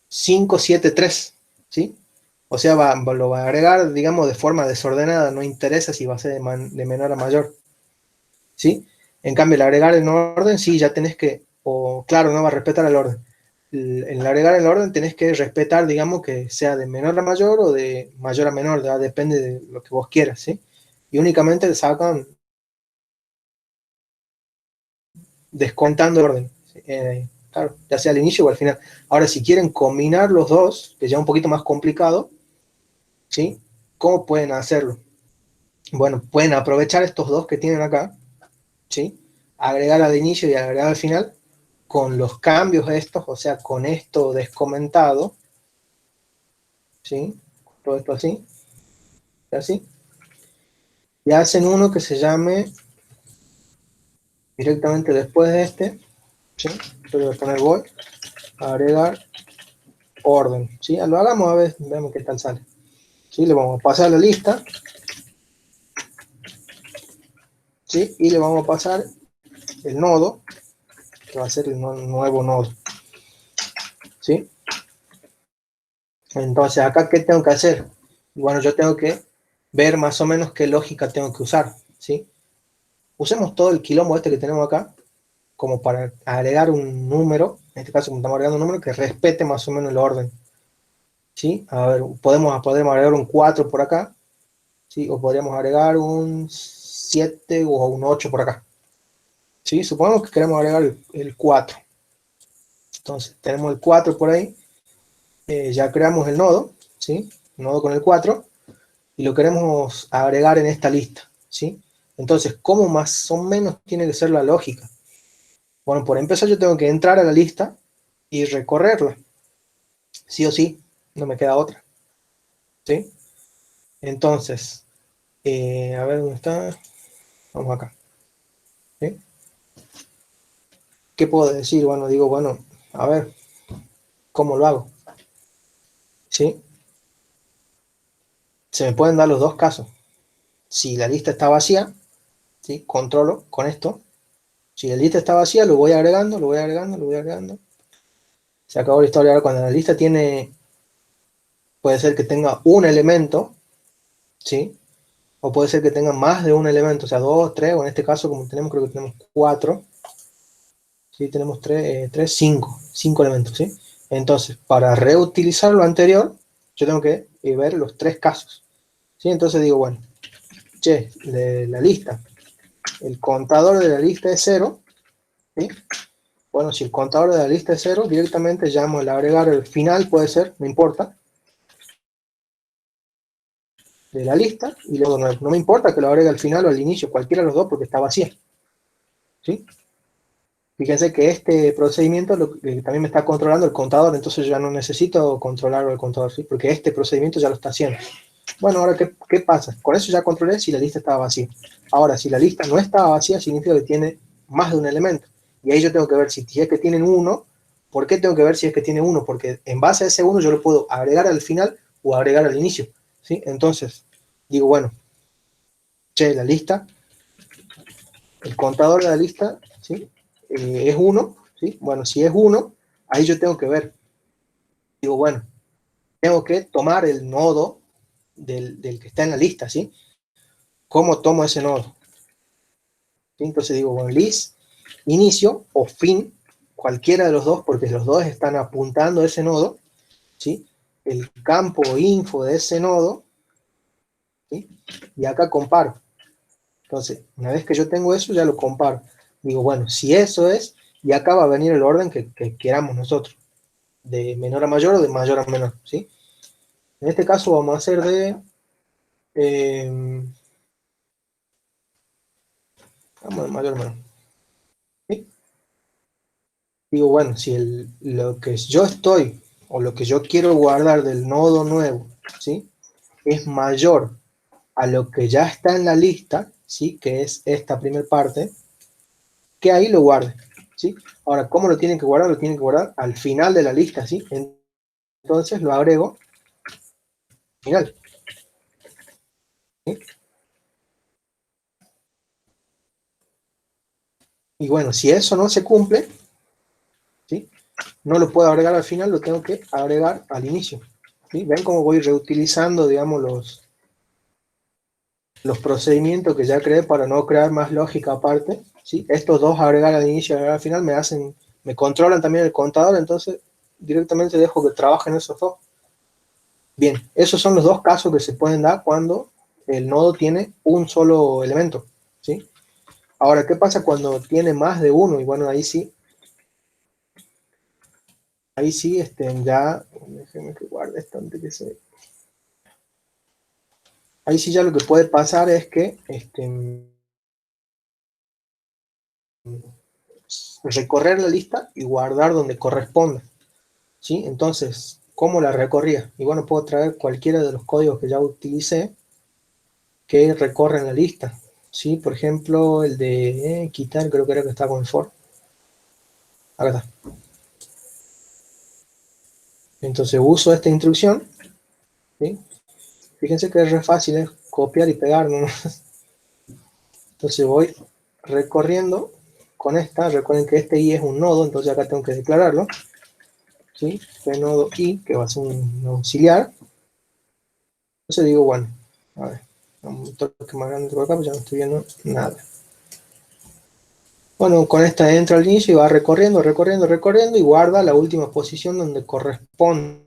Speaker 1: 5, 7, 3, ¿sí? O sea, lo va a agregar, digamos, de forma desordenada, no interesa si va a ser de menor a mayor, ¿sí? En cambio, el agregar en orden, sí, ya tenés que, o claro, no va a respetar el orden. En agregar el orden tenés que respetar, digamos, que sea de menor a mayor o de mayor a menor, ya depende de lo que vos quieras, ¿sí? Y únicamente le sacan descontando el orden, ¿sí? Claro, ya sea al inicio o al final. Ahora, si quieren combinar los dos, que ya es un poquito más complicado, ¿sí? ¿Cómo pueden hacerlo? Bueno, pueden aprovechar estos dos que tienen acá, ¿sí? Agregar al inicio y agregar al final, con los cambios estos, o sea, con esto descomentado, ¿sí? Todo esto así, así. Y hacen uno que se llame directamente después de este, ¿sí? Yo voy a poner voy, agregar orden, ¿sí? Lo hagamos a ver, veamos qué tal sale. ¿Sí? Le vamos a pasar la lista, ¿sí? Y le vamos a pasar el nodo, que va a ser el nuevo nodo, ¿sí? Entonces, acá, ¿qué tengo que hacer? Bueno, yo tengo que ver más o menos qué lógica tengo que usar, ¿sí? Usemos todo el quilombo este que tenemos acá, como para agregar un número, en este caso estamos agregando un número que respete más o menos el orden, ¿sí? A ver, podemos agregar un 4 por acá, ¿sí? O podríamos agregar un 7 o un 8 por acá, ¿sí? Supongamos que queremos agregar el 4. Entonces, tenemos el 4 por ahí, ya creamos el nodo, ¿sí? Nodo con el 4, y lo queremos agregar en esta lista, ¿sí? Entonces, ¿cómo más o menos tiene que ser la lógica? Bueno, por empezar yo tengo que entrar a la lista y recorrerla, sí o sí, no me queda otra, ¿sí? Entonces, a ver dónde está, vamos acá, ¿sí? ¿Qué puedo decir? Bueno, digo, bueno, a ver, ¿cómo lo hago? ¿Sí? Se me pueden dar los dos casos. Si la lista está vacía, ¿sí? Controlo con esto. Si la lista está vacía, lo voy agregando, lo voy agregando, lo voy agregando. Se acabó la historia. Ahora, cuando la lista tiene, puede ser que tenga un elemento, ¿sí? O puede ser que tenga más de un elemento, o sea, dos, tres, o en este caso, como tenemos, creo que tenemos cuatro, ¿sí? Tenemos tres, cinco elementos, ¿sí? Entonces, para reutilizar lo anterior, yo tengo que ver los tres casos, ¿sí? Entonces digo, bueno, che, de la lista, el contador de la lista es cero, ¿sí? Bueno, si el contador de la lista es cero, directamente llamo el agregar el final, puede ser, no importa, de la lista, y luego no me importa que lo agregue al final o al inicio, cualquiera de los dos, porque está vacía, ¿sí? Fíjense que este procedimiento también me está controlando el contador, entonces yo ya no necesito controlar el contador, ¿sí? Porque este procedimiento ya lo está haciendo. Bueno, ahora, ¿qué pasa? Con eso ya controlé si la lista estaba vacía. Ahora, si la lista no estaba vacía, significa que tiene más de un elemento. Y ahí yo tengo que ver si es que tienen uno. ¿Por qué tengo que ver si es que tiene uno? Porque en base a ese uno yo lo puedo agregar al final o agregar al inicio, ¿sí? Entonces, digo, bueno, che, la lista, el contador de la lista, ¿sí? Es uno, ¿sí? Bueno, si es uno, ahí yo tengo que ver. Digo, bueno, tengo que tomar el nodo del que está en la lista, ¿sí? ¿Cómo tomo ese nodo? ¿Sí? Entonces digo, bueno, list, inicio o fin, cualquiera de los dos, porque los dos están apuntando a ese nodo, ¿sí? El campo info de ese nodo, ¿sí? Y acá comparo. Entonces, una vez que yo tengo eso, ya lo comparo. Digo, bueno, si eso es, y acá va a venir el orden que queramos nosotros, de menor a mayor o de mayor a menor, ¿sí? En este caso vamos a hacer eh, vamos de mayor a menor, ¿sí? Digo, bueno, si lo que yo estoy o lo que yo quiero guardar del nodo nuevo, ¿sí? Es mayor a lo que ya está en la lista, ¿sí? Que es esta primera parte, que ahí lo guarde, ¿sí? Ahora, ¿cómo lo tienen que guardar? Lo tienen que guardar al final de la lista, ¿sí? entonces lo agrego al final. ¿Sí? Y bueno, si eso no se cumple, ¿sí? No lo puedo agregar al final, lo tengo que agregar al inicio. ¿Sí? ¿Ven cómo voy reutilizando, digamos, los procedimientos que ya creé para no crear más lógica aparte? ¿Sí? Estos dos, agregar al inicio y agregar al final, me controlan también el contador, entonces directamente dejo que trabajen esos dos. Bien, esos son los dos casos que se pueden dar cuando el nodo tiene un solo elemento. ¿Sí? Ahora, ¿qué pasa cuando tiene más de uno? Y bueno, ahí sí, ya, déjenme que guarde esto antes que se... Ahí sí ya lo que puede pasar es que recorrer la lista y guardar donde corresponda. ¿Sí? Entonces, ¿cómo la recorría? Y bueno, puedo traer cualquiera de los códigos que ya utilicé que recorren la lista. ¿Sí? Por ejemplo, el de quitar, creo que era que está con el for. Acá está. Entonces uso esta instrucción. ¿Sí? Fíjense que es re fácil, es copiar y pegar, ¿no? Entonces voy recorriendo con esta. Recuerden que este i es un nodo, entonces acá tengo que declararlo. ¿Sí? Este nodo i, que va a ser un auxiliar. Entonces digo, bueno, a ver, un toque más grande por acá, pues ya no estoy viendo nada. Bueno, con esta entra al inicio y va recorriendo, recorriendo, recorriendo y guarda la última posición donde corresponda.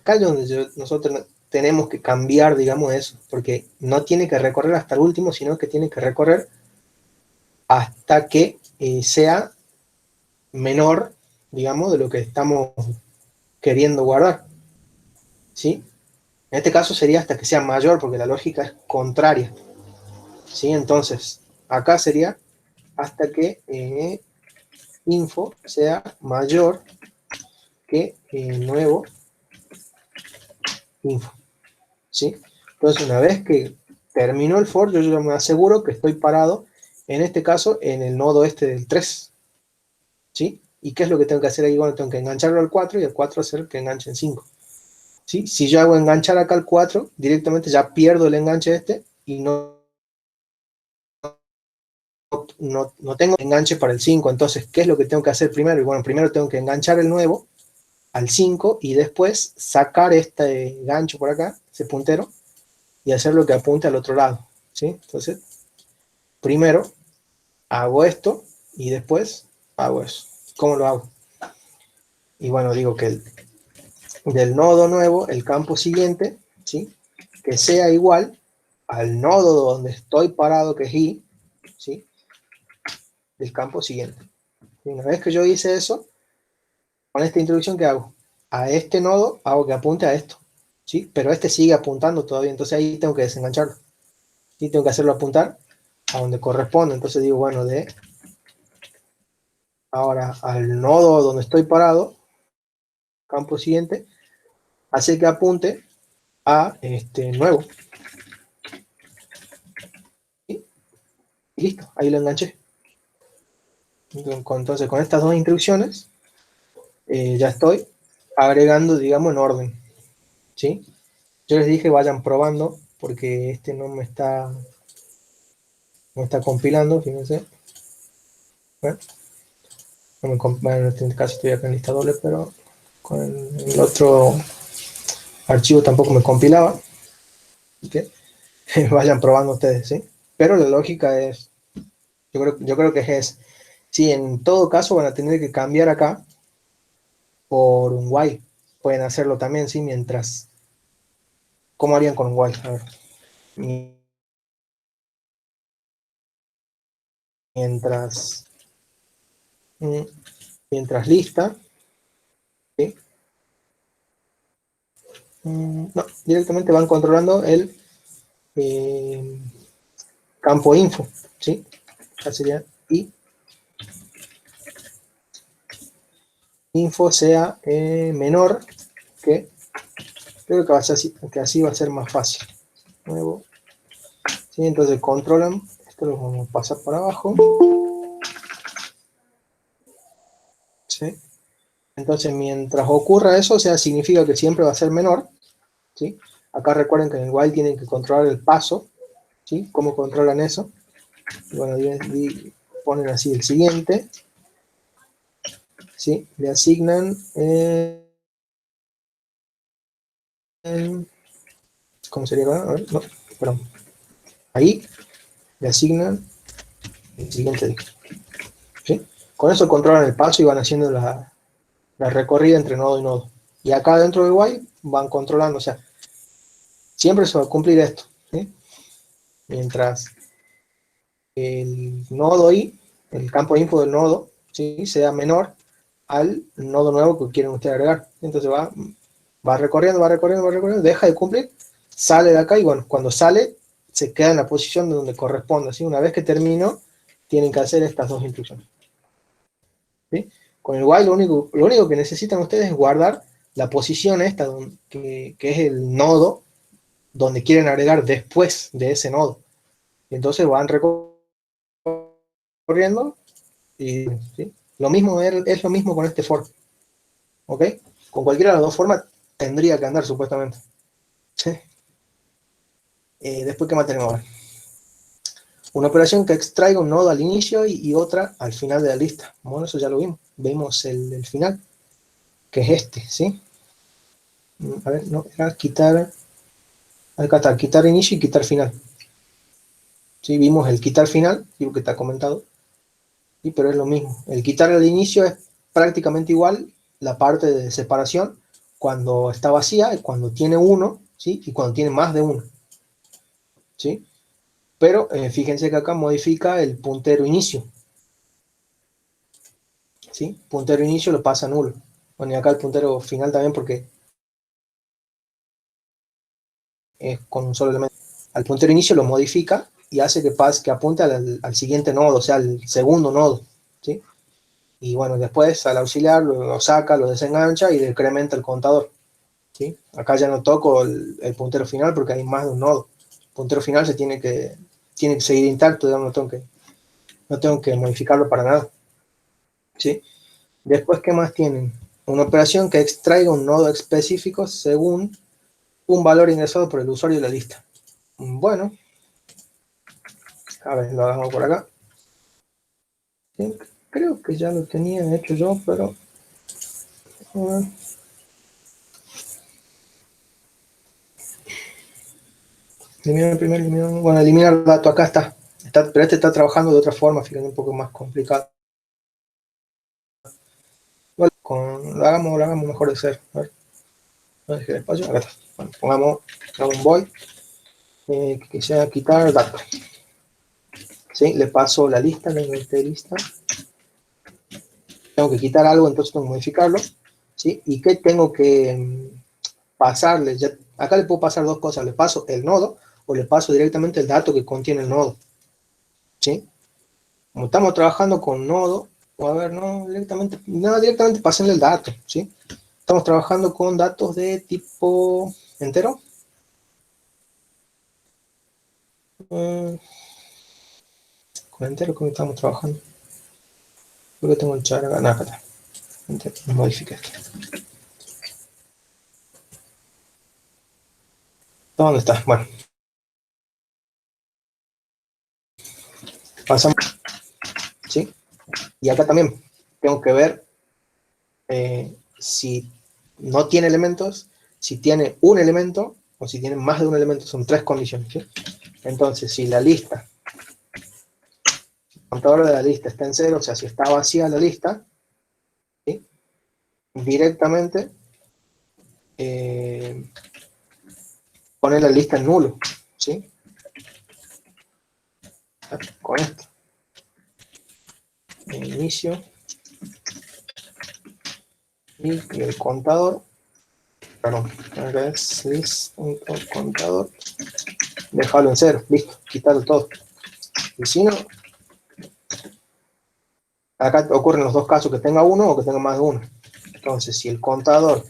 Speaker 1: Acá es donde nosotros tenemos que cambiar, digamos, eso, porque no tiene que recorrer hasta el último, sino que tiene que recorrer hasta que sea menor, digamos, de lo que estamos queriendo guardar. ¿Sí? En este caso sería hasta que sea mayor, porque la lógica es contraria. ¿Sí? Entonces, acá sería hasta que info sea mayor que nuevo info. ¿Sí? Entonces, una vez que terminó el for, yo me aseguro que estoy parado, en este caso, en el nodo este del 3. ¿Sí? ¿Y qué es lo que tengo que hacer ahí? Bueno, tengo que engancharlo al 4 y al 4 hacer que enganche en 5. ¿Sí? Si yo hago enganchar acá al 4, directamente ya pierdo el enganche este y no tengo enganche para el 5. Entonces, ¿qué es lo que tengo que hacer primero? Y bueno, primero tengo que enganchar el nuevo al 5 y después sacar este gancho por acá, ese puntero, y hacer lo que apunte al otro lado. ¿Sí? Entonces, primero hago esto y después hago eso. ¿Cómo lo hago? Y bueno, digo que del nodo nuevo, el campo siguiente, ¿sí? Que sea igual al nodo donde estoy parado, que es i, ¿sí? Del campo siguiente. Y una vez que yo hice eso, con esta introducción, ¿qué hago? A este nodo hago que apunte a esto, ¿sí? Pero este sigue apuntando todavía, entonces ahí tengo que desengancharlo. Y tengo que hacerlo apuntar a donde corresponde. Entonces digo, bueno, de ahora al nodo donde estoy parado, campo siguiente, hace que apunte a este nuevo. Y listo, ahí lo enganché. Entonces con estas dos instrucciones ya estoy agregando, digamos, en orden. ¿Sí? Yo les dije vayan probando porque este no está compilando, fíjense. Bueno, bueno, en este caso estoy acá en lista doble, pero con el otro archivo tampoco me compilaba. Así que vayan probando ustedes, ¿sí? Pero la lógica es, yo creo que es, sí, en todo caso van a tener que cambiar acá por un while. Pueden hacerlo también, ¿sí? ¿Cómo harían con un while? A ver, mientras, mm, mientras lista, ¿sí? No, directamente van controlando el eh, campo info, ¿sí? Acá sería y info sea menor que, creo que, que así va a ser más fácil. Nuevo, ¿sí? Entonces controlan, esto lo vamos a pasar por abajo, ¿sí? Entonces, mientras ocurra eso, o sea, significa que siempre va a ser menor, ¿sí? Acá recuerden que en el while tienen que controlar el paso, ¿sí? ¿Cómo controlan eso? Bueno, ponen así el siguiente, ¿sí? Le asignan, ¿cómo sería acá? A ver, no, perdón. Ahí le asignan el siguiente disco, ¿sí? Con eso controlan el paso y van haciendo la recorrida entre nodo y nodo. Y acá dentro del while van controlando, o sea, siempre se va a cumplir esto, ¿sí? Mientras el nodo i, el campo de info del nodo, ¿sí? Sea menor al nodo nuevo que quieren ustedes agregar. Entonces va recorriendo, va recorriendo, va recorriendo, deja de cumplir, sale de acá y bueno, cuando sale se queda en la posición de donde corresponde, ¿sí? Una vez que termino, tienen que hacer estas dos instrucciones, ¿sí? Con el while lo único que necesitan ustedes es guardar la posición esta, que es el nodo donde quieren agregar después de ese nodo. Y entonces van recorriendo y ¿sí? Lo mismo es lo mismo con este for, ¿ok? Con cualquiera de las dos formas tendría que andar supuestamente. ¿Sí? Después, ¿qué más tenemos? Una operación que extraiga un nodo al inicio y otra al final de la lista. Bueno, eso ya lo vimos. Vimos el final, que es este, ¿sí? A ver, no, era quitar, acá está, quitar inicio y quitar final. Sí, vimos el quitar final, digo que está comentado, sí, pero es lo mismo. El quitar al inicio es prácticamente igual la parte de separación cuando está vacía, cuando tiene uno, ¿sí? Y cuando tiene más de uno, ¿sí? Pero fíjense que acá modifica el puntero inicio, ¿sí? Puntero inicio lo pasa a nulo. Bueno, y acá el puntero final también porque es con un solo elemento. Al puntero inicio lo modifica y hace que apunte al siguiente nodo, o sea, al segundo nodo, ¿sí? Y bueno, después al auxiliar lo saca, lo desengancha y decrementa el contador, ¿sí? Acá ya no toco el puntero final porque hay más de un nodo. El puntero final tiene que seguir intacto, digamos, no tengo que modificarlo para nada, ¿sí? Después, ¿qué más tienen? Una operación que extraiga un nodo específico según un valor ingresado por el usuario de la lista. Bueno, a ver, lo hagamos por acá. Sí, creo que ya lo tenía hecho yo, pero... eliminar el primer, bueno, eliminar el dato, acá pero este está trabajando de otra forma, fíjate, un poco más complicado. Bueno, lo hagamos mejor de ser. A ver, no deje el espacio, acá está. Bueno, pongamos un void, que sea quitar dato. ¿Sí? Le paso la lista, la lista. Tengo que quitar algo, entonces tengo que modificarlo. ¿Sí? ¿Y qué tengo que pasarle? Acá le puedo pasar dos cosas, le paso el nodo o le paso directamente el dato que contiene el nodo. ¿Sí? Como estamos trabajando con nodo, o a ver, no directamente pasenle el dato, ¿sí? Estamos trabajando con datos de tipo entero. Con entero, ¿cómo estamos trabajando? Creo que tengo el char acá, no, acá está. Modifica esto. ¿Dónde está? Bueno, pasamos, ¿sí? Y acá también tengo que ver si no tiene elementos, si tiene un elemento o si tiene más de un elemento, son tres condiciones, ¿sí? Entonces, si la lista, el contador de la lista está en cero, o sea, si está vacía la lista, ¿sí? Directamente poner la lista en nulo, ¿sí? Con esto. Inicio y el contador, perdón, list.contador, dejarlo en cero, listo, quitarlo todo. Y si no, acá ocurren los dos casos, que tenga uno o que tenga más de uno. Entonces, si el contador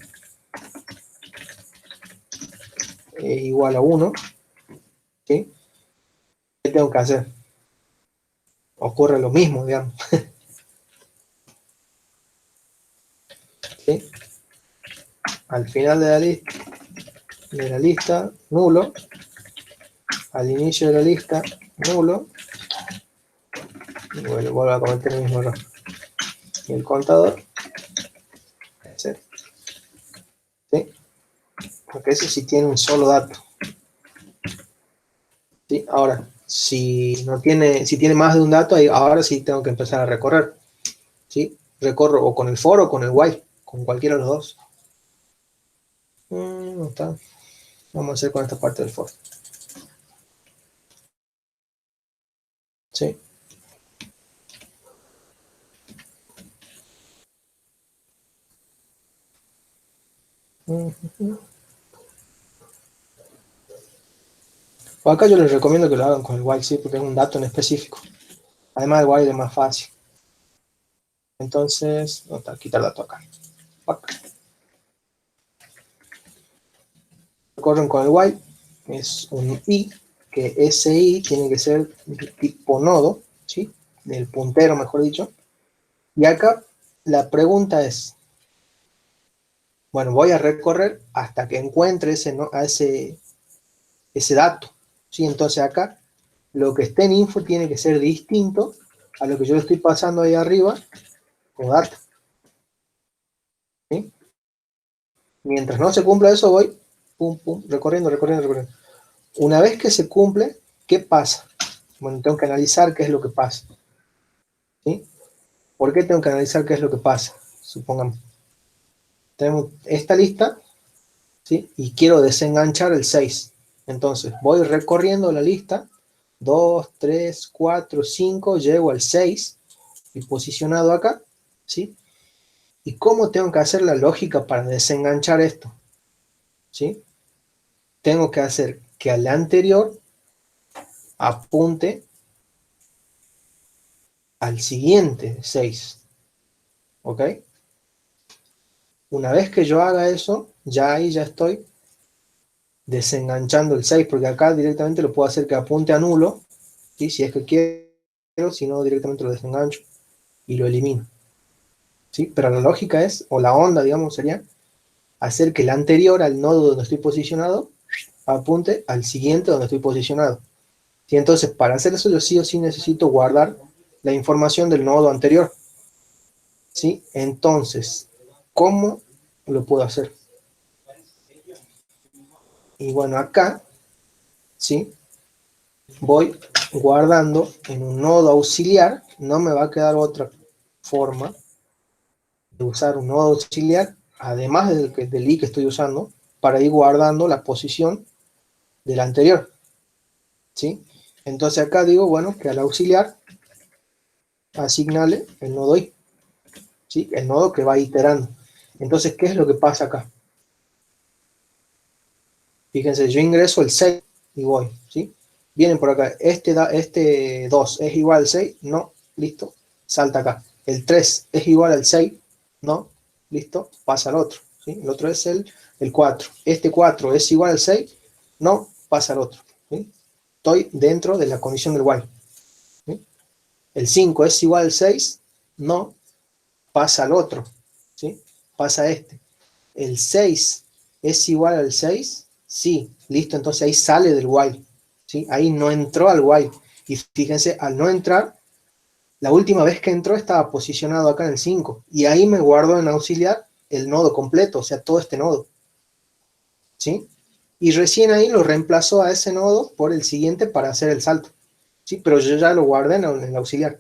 Speaker 1: es igual a 1, ¿sí? ¿Qué tengo que hacer? Ocurre lo mismo, digamos. ¿sí? Al final de la lista, nulo. Al inicio de la lista, nulo. Y bueno, vuelvo a cometer el mismo error. Y el contador, ese, ¿sí? Porque ese sí tiene un solo dato. ¿Sí? Ahora, si tiene más de un dato, ahora sí tengo que empezar a recorrer. ¿Sí? Recorro o con el for o con el while, con cualquiera de los dos. No está. Vamos a hacer con esta parte del for. ¿Sí? O acá yo les recomiendo que lo hagan con el while, ¿sí? Porque es un dato en específico. Además, el while es más fácil. Entonces, no está, quitar dato acá. Corren con el while, es un i, que ese i tiene que ser de tipo nodo, ¿sí? Del puntero, mejor dicho. Y acá la pregunta es, bueno, voy a recorrer hasta que encuentre ese dato, ¿sí? Entonces acá lo que esté en info tiene que ser distinto a lo que yo le estoy pasando ahí arriba como dato, ¿sí? Mientras no se cumpla eso, voy pum, pum, recorriendo. Una vez que se cumple, ¿qué pasa? Bueno, tengo que analizar qué es lo que pasa, ¿sí? ¿Por qué tengo que analizar qué es lo que pasa? Supongamos, tenemos esta lista, ¿sí? Y quiero desenganchar el 6. Entonces, voy recorriendo la lista, 2, 3, 4, 5, llego al 6, y posicionado acá, ¿sí? ¿Y cómo tengo que hacer la lógica para desenganchar esto? ¿Sí? Tengo que hacer que al anterior apunte al siguiente 6, ¿ok? Una vez que yo haga eso, ya ahí ya estoy desenganchando el 6, porque acá directamente lo puedo hacer que apunte a nulo, ¿sí? Si es que quiero, si no directamente lo desengancho y lo elimino, ¿sí? Pero la lógica es, o la onda, digamos, sería hacer que el anterior al nodo donde estoy posicionado apunte al siguiente donde estoy posicionado. ¿Sí? Entonces, para hacer eso yo sí o sí necesito guardar la información del nodo anterior, ¿sí? Entonces, ¿cómo lo puedo hacer? Y bueno, acá, ¿sí? Voy guardando en un nodo auxiliar, no me va a quedar otra forma de usar un nodo auxiliar, además del i que estoy usando, para ir guardando la posición del anterior, ¿sí? Entonces acá digo, bueno, que al auxiliar asignale el nodo i, ¿sí? El nodo que va iterando. Entonces, ¿qué es lo que pasa acá? Fíjense, yo ingreso el 6 y voy, ¿sí? Vienen por acá, este 2 es igual al 6, no, listo, salta acá. El 3 es igual al 6, no, listo, pasa al otro, ¿sí? El otro es el 4. Este 4 es igual al 6, no, pasa al otro, ¿sí? Estoy dentro de la condición del while, ¿sí? El 5 es igual al 6, no, pasa al otro, ¿sí? Pasa a este. El 6 es igual al 6, sí, listo, entonces ahí sale del while, ¿sí? Ahí no entró al while. Y fíjense, al no entrar, la última vez que entró estaba posicionado acá en el 5, y ahí me guardo en auxiliar el nodo completo, o sea, todo este nodo, ¿sí? Y recién ahí lo reemplazo a ese nodo por el siguiente para hacer el salto, ¿sí? Pero yo ya lo guardé en el auxiliar.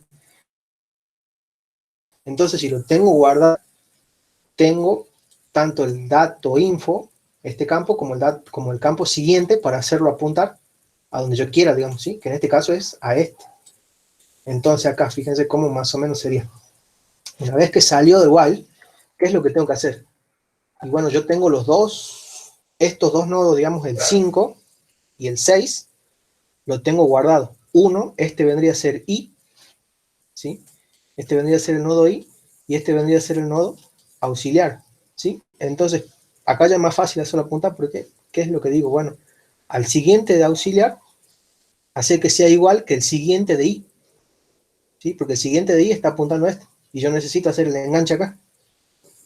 Speaker 1: Entonces, si lo tengo guardado, tengo tanto el dato info, este campo, como el campo siguiente para hacerlo apuntar a donde yo quiera, digamos, ¿sí? Que en este caso es a este. Entonces acá, fíjense cómo más o menos sería. Una vez que salió del while, ¿qué es lo que tengo que hacer? Y bueno, yo tengo estos dos nodos, digamos, el 5 y el 6, lo tengo guardado. Uno, este vendría a ser i, ¿sí? Este vendría a ser el nodo i, y este vendría a ser el nodo auxiliar, ¿sí? Entonces, acá ya es más fácil hacerlo apuntar porque, ¿qué es lo que digo? Bueno, al siguiente de auxiliar, hacer que sea igual que el siguiente de i, ¿sí? Porque el siguiente de i está apuntando a este, y yo necesito hacer el enganche acá.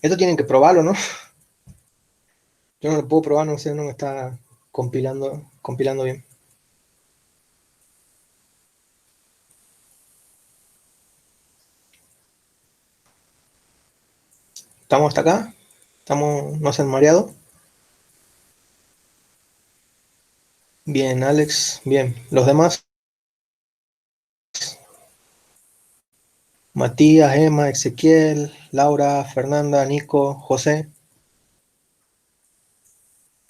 Speaker 1: Esto tienen que probarlo, ¿no? Yo no lo puedo probar, no sé, no me está compilando bien. ¿Estamos hasta acá? ¿No se han mareado? Bien, Alex, bien. Los demás, Matías, Emma, Ezequiel, Laura, Fernanda, Nico, José.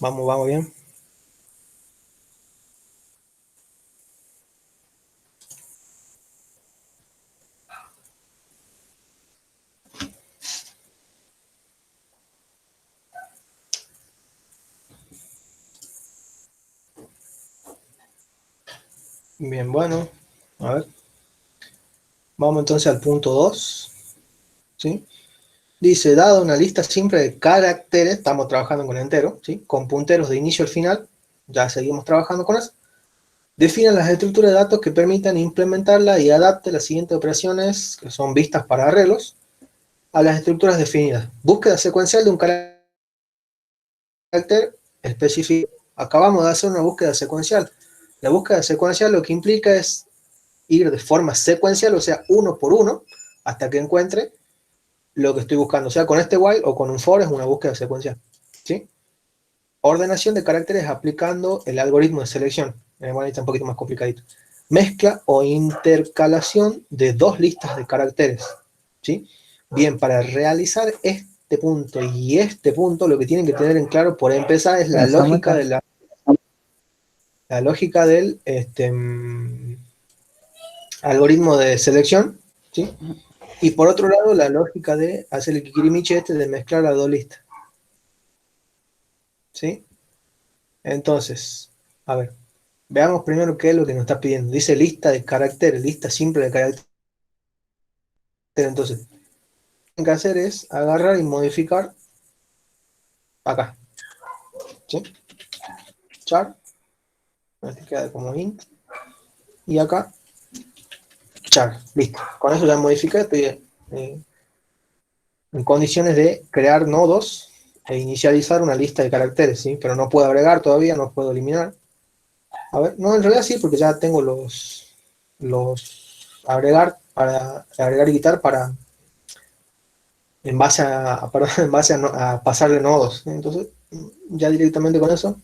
Speaker 1: Vamos bien. Bien, bueno. A ver. Vamos entonces al punto 2. ¿Sí? Dice, dada una lista simple de caracteres, estamos trabajando con entero, ¿sí? Con punteros de inicio al final, ya seguimos trabajando con eso. Define las estructuras de datos que permitan implementarla y adapte las siguientes operaciones, que son vistas para arreglos, a las estructuras definidas. Búsqueda secuencial de un carácter específico. Acabamos de hacer una búsqueda secuencial. La búsqueda secuencial lo que implica es ir de forma secuencial, o sea, uno por uno, hasta que encuentre lo que estoy buscando. O sea, con este while o con un for es una búsqueda secuencial. ¿Sí? Ordenación de caracteres aplicando el algoritmo de selección. Bueno, está un poquito más complicadito. Mezcla o intercalación de dos listas de caracteres. ¿Sí? Bien, para realizar este punto y este punto, lo que tienen que tener en claro por empezar es la lógica de la lógica del algoritmo de selección, ¿sí? Y por otro lado, la lógica de hacer el kikirimiche de mezclar las dos listas, ¿sí? Entonces, a ver, veamos primero qué es lo que nos está pidiendo. Dice lista de caracteres, lista simple de caracteres. Entonces, lo que tienen que hacer es agarrar y modificar acá, ¿sí? Char, así queda como int, y acá, char, listo. Con eso ya modifica, estoy en condiciones de crear nodos e inicializar una lista de caracteres, ¿sí? Pero no puedo agregar todavía, no puedo eliminar. A ver, no, en realidad sí, porque ya tengo los agregar y quitar para en base perdón, en base a pasarle nodos. Entonces, ya directamente con eso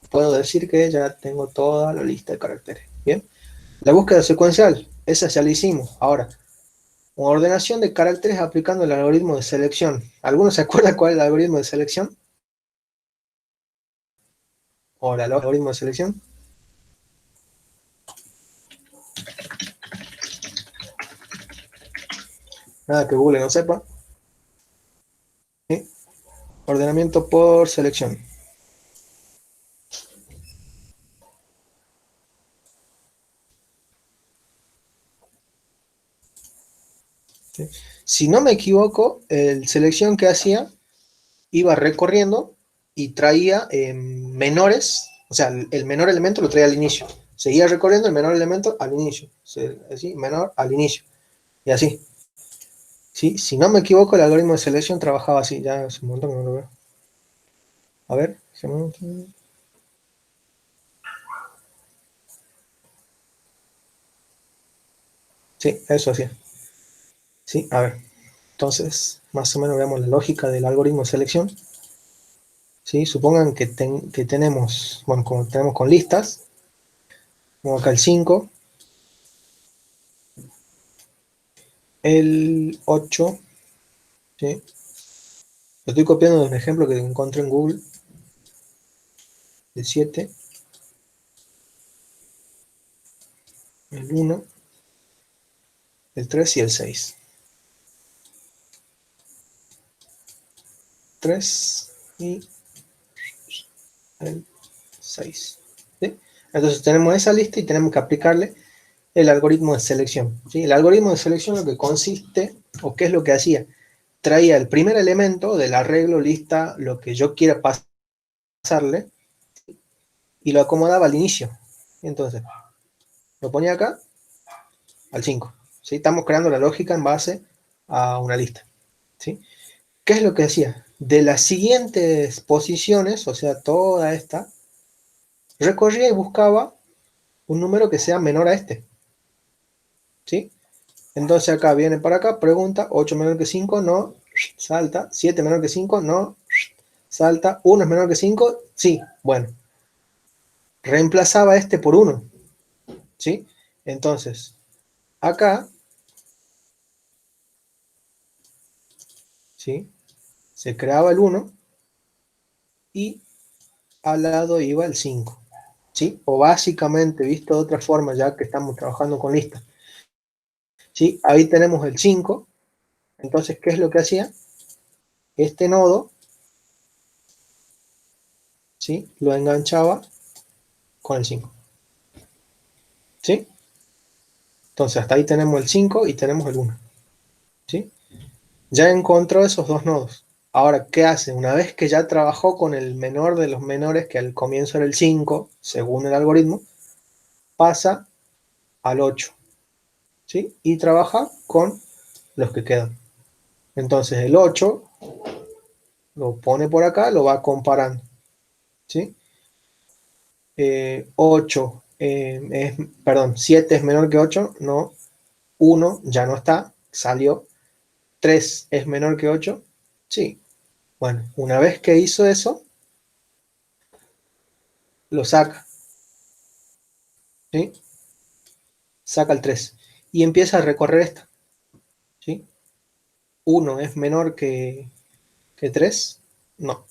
Speaker 1: puedo decir que ya tengo toda la lista de caracteres. Bien, la búsqueda secuencial, esa ya la hicimos. Ahora, ordenación de caracteres aplicando el algoritmo de selección. ¿Alguno se acuerda cuál es el algoritmo de selección? O el algoritmo de selección. Nada que Google no sepa. ¿Sí? Ordenamiento por selección. ¿Sí? Si no me equivoco, el selección que hacía iba recorriendo y traía menores, o sea, el menor elemento lo traía al inicio. Seguía recorriendo el menor elemento al inicio. Así, menor al inicio. Y así. ¿Sí? Si no me equivoco, el algoritmo de selección trabajaba así. Ya hace un montón que no lo veo. A ver. Sí, eso así. Sí, a ver. Entonces, más o menos veamos la lógica del algoritmo de selección. ¿Sí? Supongan que tenemos, bueno, como tenemos con listas, como acá el 5, el 8, ¿sí? Lo estoy copiando de un ejemplo que encontré en Google, el 7, el 1, el 3 y el 6. 3 y el 6. ¿Sí? Entonces tenemos esa lista y tenemos que aplicarle el algoritmo de selección. ¿Sí? El algoritmo de selección lo que consiste, o qué es lo que hacía, traía el primer elemento del arreglo, lista, lo que yo quiera pasarle, y lo acomodaba al inicio. Entonces, lo ponía acá, al 5. ¿Sí? Estamos creando la lógica en base a una lista. ¿Sí? ¿Qué es lo que decía? De las siguientes posiciones, o sea, toda esta, recorría y buscaba un número que sea menor a este, ¿sí? Entonces acá viene para acá, pregunta, 8 menor que 5, no, salta, 7 menor que 5, no, salta, 1 es menor que 5, sí, bueno, reemplazaba este por 1, ¿sí? Entonces, acá, ¿sí? Se creaba el 1 y al lado iba el 5, ¿sí? O básicamente, visto de otra forma, ya que estamos trabajando con listas, ¿sí? Ahí tenemos el 5, entonces, ¿qué es lo que hacía? Este nodo, ¿sí? Lo enganchaba con el 5, ¿sí? Entonces, hasta ahí tenemos el 5 y tenemos el 1, ¿sí? Ya encontró esos dos nodos. Ahora, ¿qué hace? Una vez que ya trabajó con el menor de los menores, que al comienzo era el 5, según el algoritmo, pasa al 8, ¿sí? Y trabaja con los que quedan. Entonces, el 8 lo pone por acá, lo va comparando, ¿sí? 8, perdón, 7 es menor que 8, no, 1 ya no está, salió, 3 es menor que 8, sí. Bueno, una vez que hizo eso, lo saca, ¿sí? Saca el 3 y empieza a recorrer esta, ¿sí? 1 es menor que 3, no.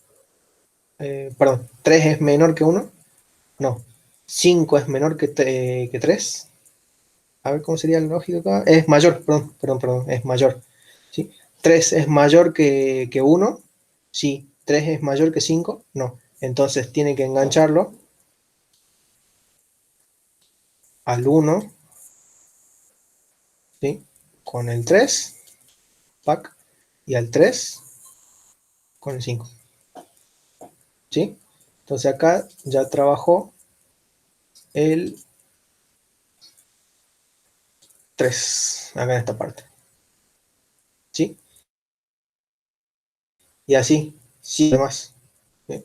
Speaker 1: Perdón, 3 es menor que 1, no. 5 es menor que 3, a ver cómo sería el lógico acá, es mayor, perdón, es mayor, ¿sí? 3 es mayor que 1, sí. 3 es mayor que 5, no. Entonces tiene que engancharlo al 1, ¿sí? Con el 3, pack, y al 3 con el 5, ¿sí? Entonces acá ya trabajó el 3, acá en esta parte, ¿sí? Y así, sí, demás. ¿Sí?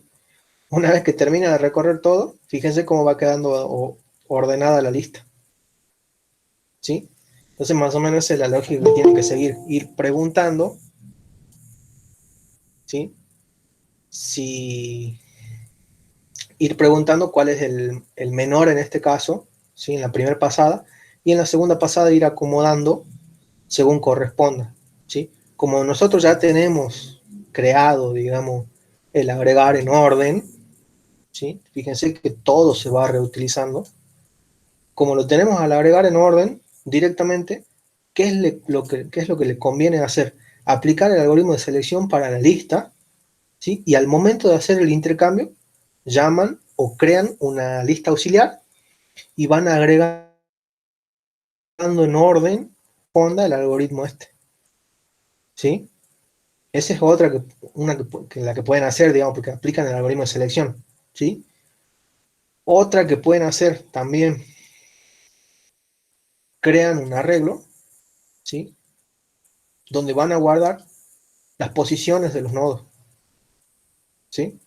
Speaker 1: Una vez que termina de recorrer todo, fíjense cómo va quedando ordenada la lista, ¿sí? Entonces más o menos es la lógica que tienen que seguir, ir preguntando, ¿sí? Si, Ir preguntando cuál es el menor en este caso, ¿sí? En la primera pasada, y en la segunda pasada ir acomodando según corresponda, ¿sí? Como nosotros ya tenemos creado, digamos, el agregar en orden, ¿sí? Fíjense que todo se va reutilizando. Como lo tenemos al agregar en orden directamente, ¿qué es lo que le conviene hacer? Aplicar el algoritmo de selección para la lista, ¿sí? Y al momento de hacer el intercambio, llaman o crean una lista auxiliar y van agregando en orden, ponda el algoritmo este, ¿sí? Esa es otra la que pueden hacer, digamos, porque aplican el algoritmo de selección, ¿sí? Otra que pueden hacer también, crean un arreglo, ¿sí? Donde van a guardar las posiciones de los nodos, ¿sí?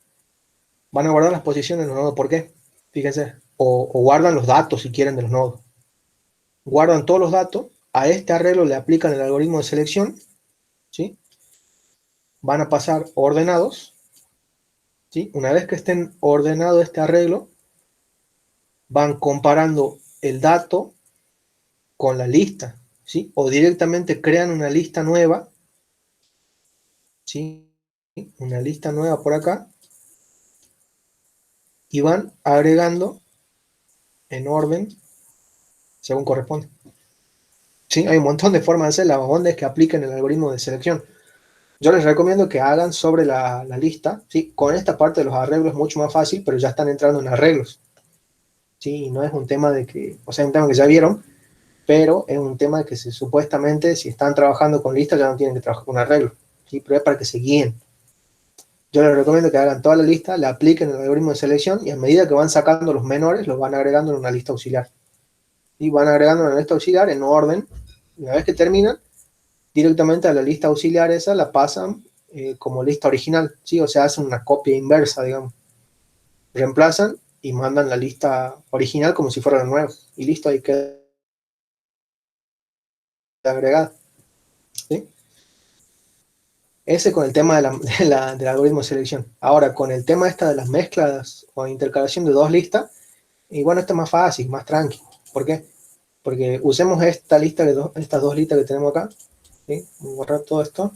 Speaker 1: Van a guardar las posiciones de los nodos, ¿por qué? Fíjense, o guardan los datos si quieren de los nodos. Guardan todos los datos, a este arreglo le aplican el algoritmo de selección, ¿sí? Van a pasar ordenados, ¿sí? Una vez que estén ordenado este arreglo, van comparando el dato con la lista, ¿sí? O directamente crean una lista nueva, ¿sí? Una lista nueva por acá, y van agregando en orden según corresponde. ¿Sí? Hay un montón de formas de hacer, la onda es que apliquen el algoritmo de selección. Yo les recomiendo que hagan sobre la lista, ¿sí? Con esta parte de los arreglos es mucho más fácil, pero ya están entrando en arreglos, ¿sí? Y no es un tema de que, o sea, es un tema que ya vieron, pero es un tema que supuestamente si están trabajando con listas ya no tienen que trabajar con arreglos, ¿sí? Pero es para que se guíen. Yo les recomiendo que hagan toda la lista, la apliquen el algoritmo de selección y a medida que van sacando los menores, los van agregando en una lista auxiliar. Y van agregando en una lista auxiliar en orden. Una vez que terminan, directamente a la lista auxiliar esa la pasan como lista original, ¿sí? O sea, hacen una copia inversa, digamos. Reemplazan y mandan la lista original como si fuera la nueva. Y listo, ahí queda agregada, ¿sí? Ese con el tema del algoritmo de selección. Ahora, con el tema esta de las mezclas o intercalación de dos listas, y bueno, esto es más fácil, más tranqui. ¿Por qué? Porque usemos esta lista estas dos listas que tenemos acá, ¿sí? Voy a borrar todo esto.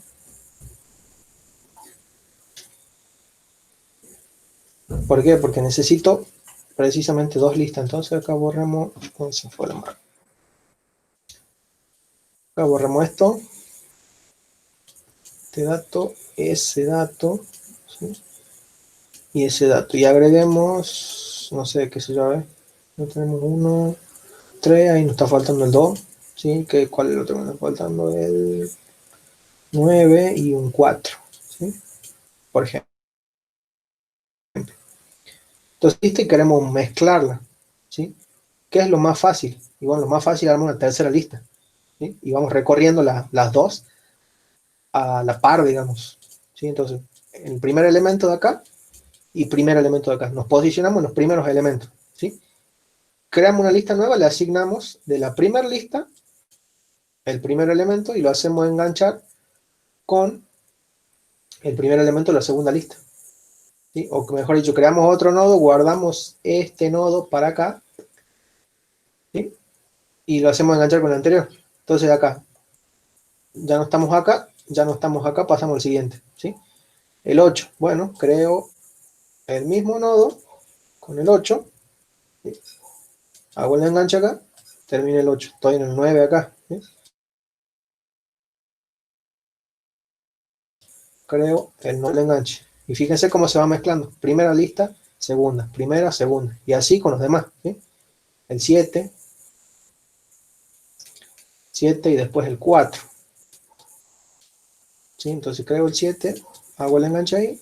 Speaker 1: ¿Por qué? Porque necesito precisamente dos listas. Entonces acá borramos, se fue la marca. Acá borramos esto, este dato, ese dato, ¿sí? Y ese dato. Y agreguemos, no sé, qué sé yo, a ver. No tenemos 1, 3, ahí nos está faltando el 2, ¿sí? ¿Cuál es el otro que nos está faltando? El 9 y un 4, ¿sí? Por ejemplo. Entonces, queremos mezclarla, ¿sí? ¿Qué es lo más fácil? Y bueno, lo más fácil es armar una tercera lista, ¿sí? Y vamos recorriendo las dos a la par, digamos, ¿sí? Entonces, el primer elemento de acá y primer elemento de acá. Nos posicionamos en los primeros elementos, ¿sí? Creamos una lista nueva, le asignamos de la primera lista el primer elemento y lo hacemos enganchar con el primer elemento de la segunda lista, ¿sí? O mejor dicho, creamos otro nodo, guardamos este nodo para acá, ¿sí? Y lo hacemos enganchar con el anterior. Entonces acá, ya no estamos acá, ya no estamos acá, pasamos al siguiente, ¿sí? El 8, bueno, creo el mismo nodo con el 8, ¿sí? Hago el enganche acá, termina el 8, estoy en el 9 acá, ¿sí? Creo el no el enganche. Y fíjense cómo se va mezclando. Primera lista, segunda, primera, segunda. Y así con los demás, ¿sí? El 7, 7 y después el 4, ¿sí? Entonces creo el 7, hago el enganche ahí,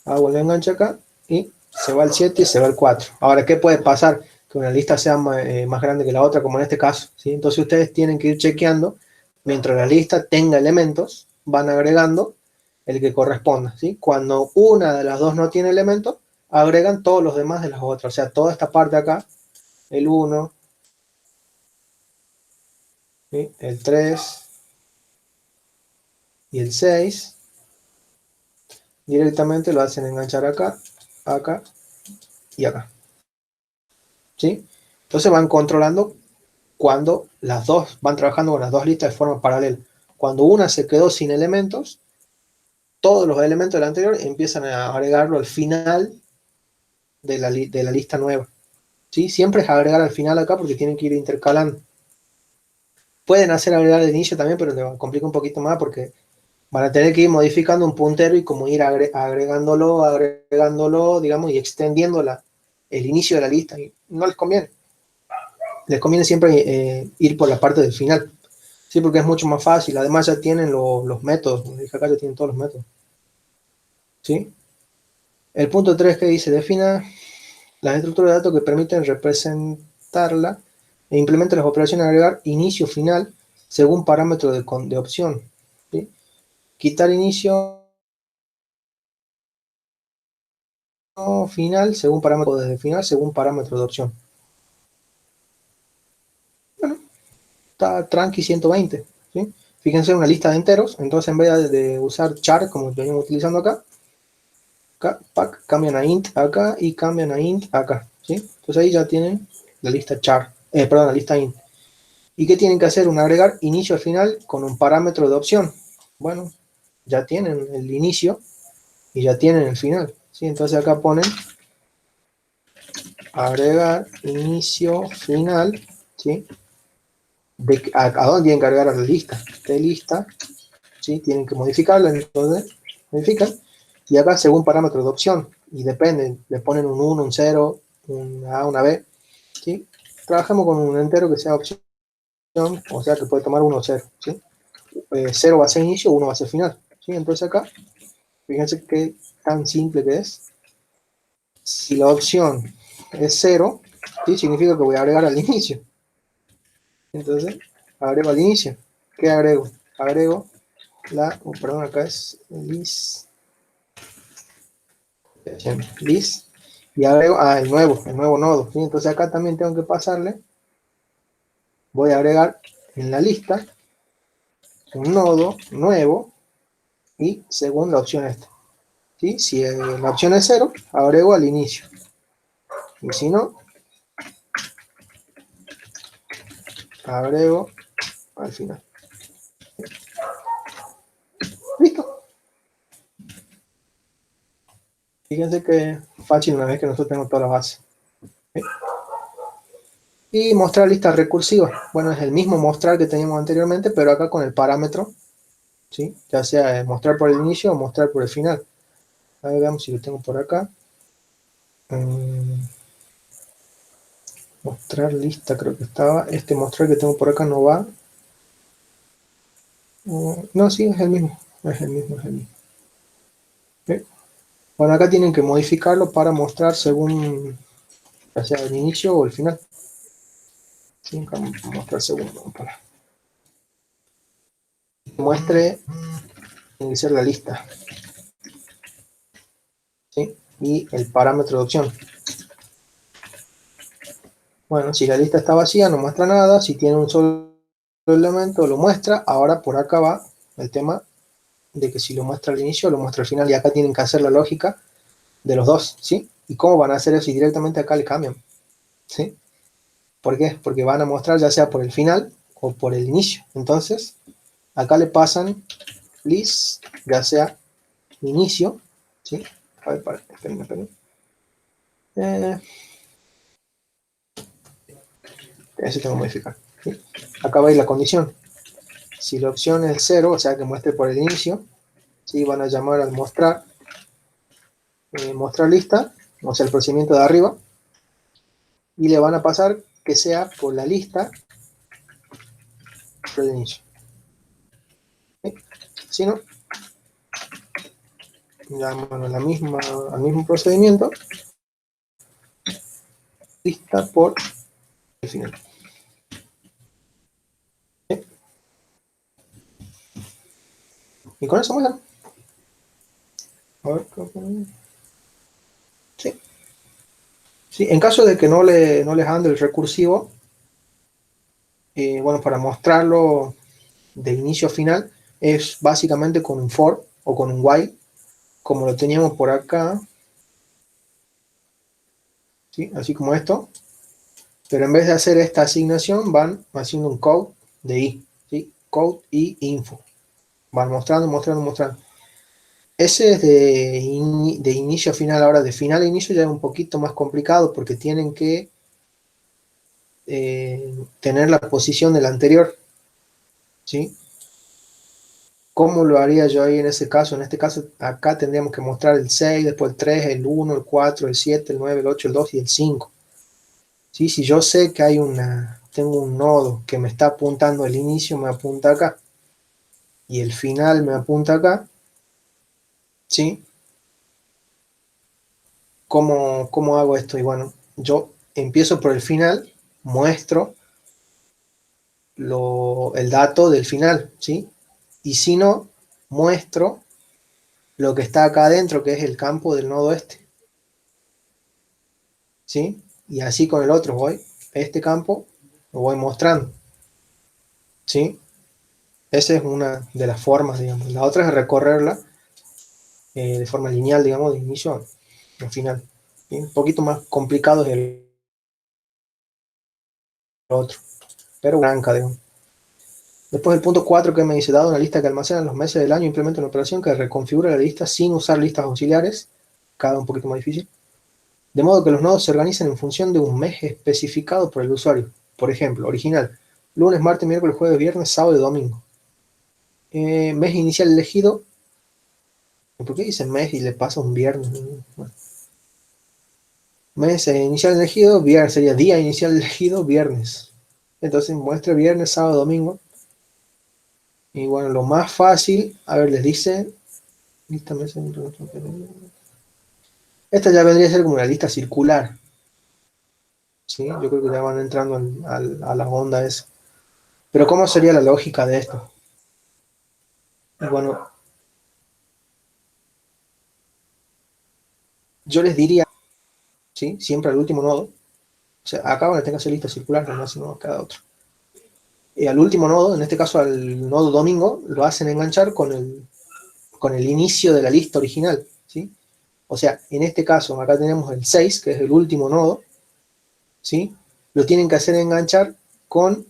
Speaker 1: hago el enganche acá y se va el 7 y se va el 4. Ahora, ¿qué puede pasar? Que una lista sea más grande que la otra, como en este caso, ¿sí? Entonces ustedes tienen que ir chequeando, mientras la lista tenga elementos, van agregando el que corresponda, ¿sí? Cuando una de las dos no tiene elementos, agregan todos los demás de las otras, o sea, toda esta parte acá, el 1, ¿sí? El 3 y el 6, directamente lo hacen enganchar acá, acá y acá, ¿sí? Entonces van controlando cuando las dos van trabajando con las dos listas de forma paralela. Cuando una se quedó sin elementos, todos los elementos del anterior empiezan a agregarlo al final de la lista nueva, ¿sí? Siempre es agregar al final acá porque tienen que ir intercalando. Pueden hacer agregar al inicio también, pero te complica un poquito más porque van a tener que ir modificando un puntero y como ir agregándolo, digamos, y extendiendo el inicio de la lista. Y no les conviene. Les conviene siempre ir por la parte del final. Sí, porque es mucho más fácil. Además ya tienen los métodos. Como dije acá, ya tienen todos los métodos. ¿Sí? El punto 3 que dice, defina las estructuras de datos que permiten representarla e implementa las operaciones de agregar inicio final según parámetro de opción. ¿Sí? Quitar inicio final según parámetro desde final según parámetro de opción. Bueno, está tranqui 120. ¿Sí? Fíjense en una lista de enteros, entonces en vez de usar char como venimos utilizando acá, pack, cambian a int acá y cambian a int acá, ¿sí? Entonces ahí ya tienen la lista char, perdón, la lista int. ¿Y qué tienen que hacer? Un agregar inicio al final con un parámetro de opción. Bueno, ya tienen el inicio y ya tienen el final, ¿sí? Entonces acá ponen agregar inicio final, ¿sí? ¿A dónde tienen que agregar a la lista? De lista, ¿sí? Tienen que modificarla, entonces modifican. Y acá según parámetros de opción, y dependen, le ponen un 1, un 0, una A, una B, ¿sí? Trabajamos con un entero que sea opción, o sea que puede tomar 1 o 0, ¿sí? 0 va a ser inicio, 1 va a ser final, ¿sí? Entonces acá, fíjense qué tan simple que es. Si la opción es 0, ¿sí? Significa que voy a agregar al inicio. Entonces, agrego al inicio. ¿Qué agrego? Agrego perdón, acá es list, y agrego, el nuevo nodo, ¿sí? Entonces acá también tengo que pasarle, voy a agregar en la lista un nodo nuevo, y según la opción esta, ¿sí? Si la opción es 0, agrego al inicio, y si no, agrego al final. Listo. Fíjense que fácil una vez que nosotros tenemos toda la base. ¿Sí? Y mostrar lista recursiva. Bueno, es el mismo mostrar que teníamos anteriormente, pero acá con el parámetro, ¿sí? Ya sea mostrar por el inicio o mostrar por el final. A ver, veamos si lo tengo por acá. Mostrar lista, creo que estaba. Este mostrar que tengo por acá no va. No, sí, es el mismo. Es el mismo, es el mismo. ¿Sí? Bueno, acá tienen que modificarlo para mostrar según, ya sea el inicio o el final. ¿Sí? Mostrar segundo. Para que muestre iniciar la lista. ¿Sí? Y el parámetro de opción. Bueno, si la lista está vacía no muestra nada, si tiene un solo elemento lo muestra. Ahora por acá va el tema de que si lo muestra al inicio o lo muestra al final, y acá tienen que hacer la lógica de los dos, ¿sí? ¿Y cómo van a hacer eso? Y directamente acá le cambian, ¿sí? ¿Por qué? Porque van a mostrar ya sea por el final o por el inicio. Entonces, acá le pasan list, ya sea inicio, ¿sí? A ver, espérenme. Eso tengo que modificar, ¿sí? Acá va a ir la condición. Si la opción es 0, o sea que muestre por el inicio, ¿sí? Van a llamar al mostrar, mostrar lista, o sea, el procedimiento de arriba, y le van a pasar que sea por la lista por el inicio. ¿Sí? Si no, llaman a al mismo procedimiento, lista por el final. ¿Sí? Y con eso muestran. A ver, sí. Sí, en caso de que no les ande el recursivo, bueno, para mostrarlo de inicio a final, es básicamente con un for o con un while, como lo teníamos por acá, ¿sí? Así como esto, pero en vez de hacer esta asignación, van haciendo un code de i, ¿sí? Code y info. Van mostrando. Ese es de inicio a final. Ahora, de final a inicio ya es un poquito más complicado porque tienen que tener la posición del anterior, ¿sí? ¿Cómo lo haría yo ahí en ese caso? En este caso, acá tendríamos que mostrar el 6, después el 3, el 1, el 4, el 7, el 9, el 8, el 2 y el 5. ¿Sí? Si yo sé que tengo un nodo que me está apuntando el inicio, me apunta acá, y el final me apunta acá, ¿sí? ¿Cómo hago esto? Y bueno, yo empiezo por el final, muestro el dato del final, ¿sí? Y si no, muestro lo que está acá adentro, que es el campo del nodo este, ¿sí? Y así con el otro, este campo lo voy mostrando, ¿sí? Esa es una de las formas, digamos. La otra es recorrerla de forma lineal, digamos, de inicio al final. ¿Sí? Un poquito más complicado es el otro, pero blanca, digamos. Después el punto 4 que me dice, dado una lista que almacena los meses del año, implementa una operación que reconfigura la lista sin usar listas auxiliares, cada un poquito más difícil, de modo que los nodos se organicen en función de un mes especificado por el usuario. Por ejemplo, original, lunes, martes, miércoles, jueves, viernes, sábado y domingo. Mes inicial elegido, ¿por qué dice mes y le pasa un viernes? Bueno, mes inicial elegido, viernes, sería día inicial elegido, viernes. Entonces muestra viernes, sábado, domingo. Y bueno, lo más fácil, a ver, les dice, esta ya vendría a ser como una lista circular. ¿Sí? Yo creo que ya van entrando a la onda esa. Pero ¿cómo sería la lógica de esto? Y bueno, yo les diría, ¿sí? Siempre al último nodo, o sea, acá van a tener que hacer lista circular, no hacen nodos cada otro. Y al último nodo, en este caso al nodo domingo, lo hacen enganchar con el inicio de la lista original, ¿sí? O sea, en este caso, acá tenemos el 6, que es el último nodo, ¿sí? Lo tienen que hacer enganchar con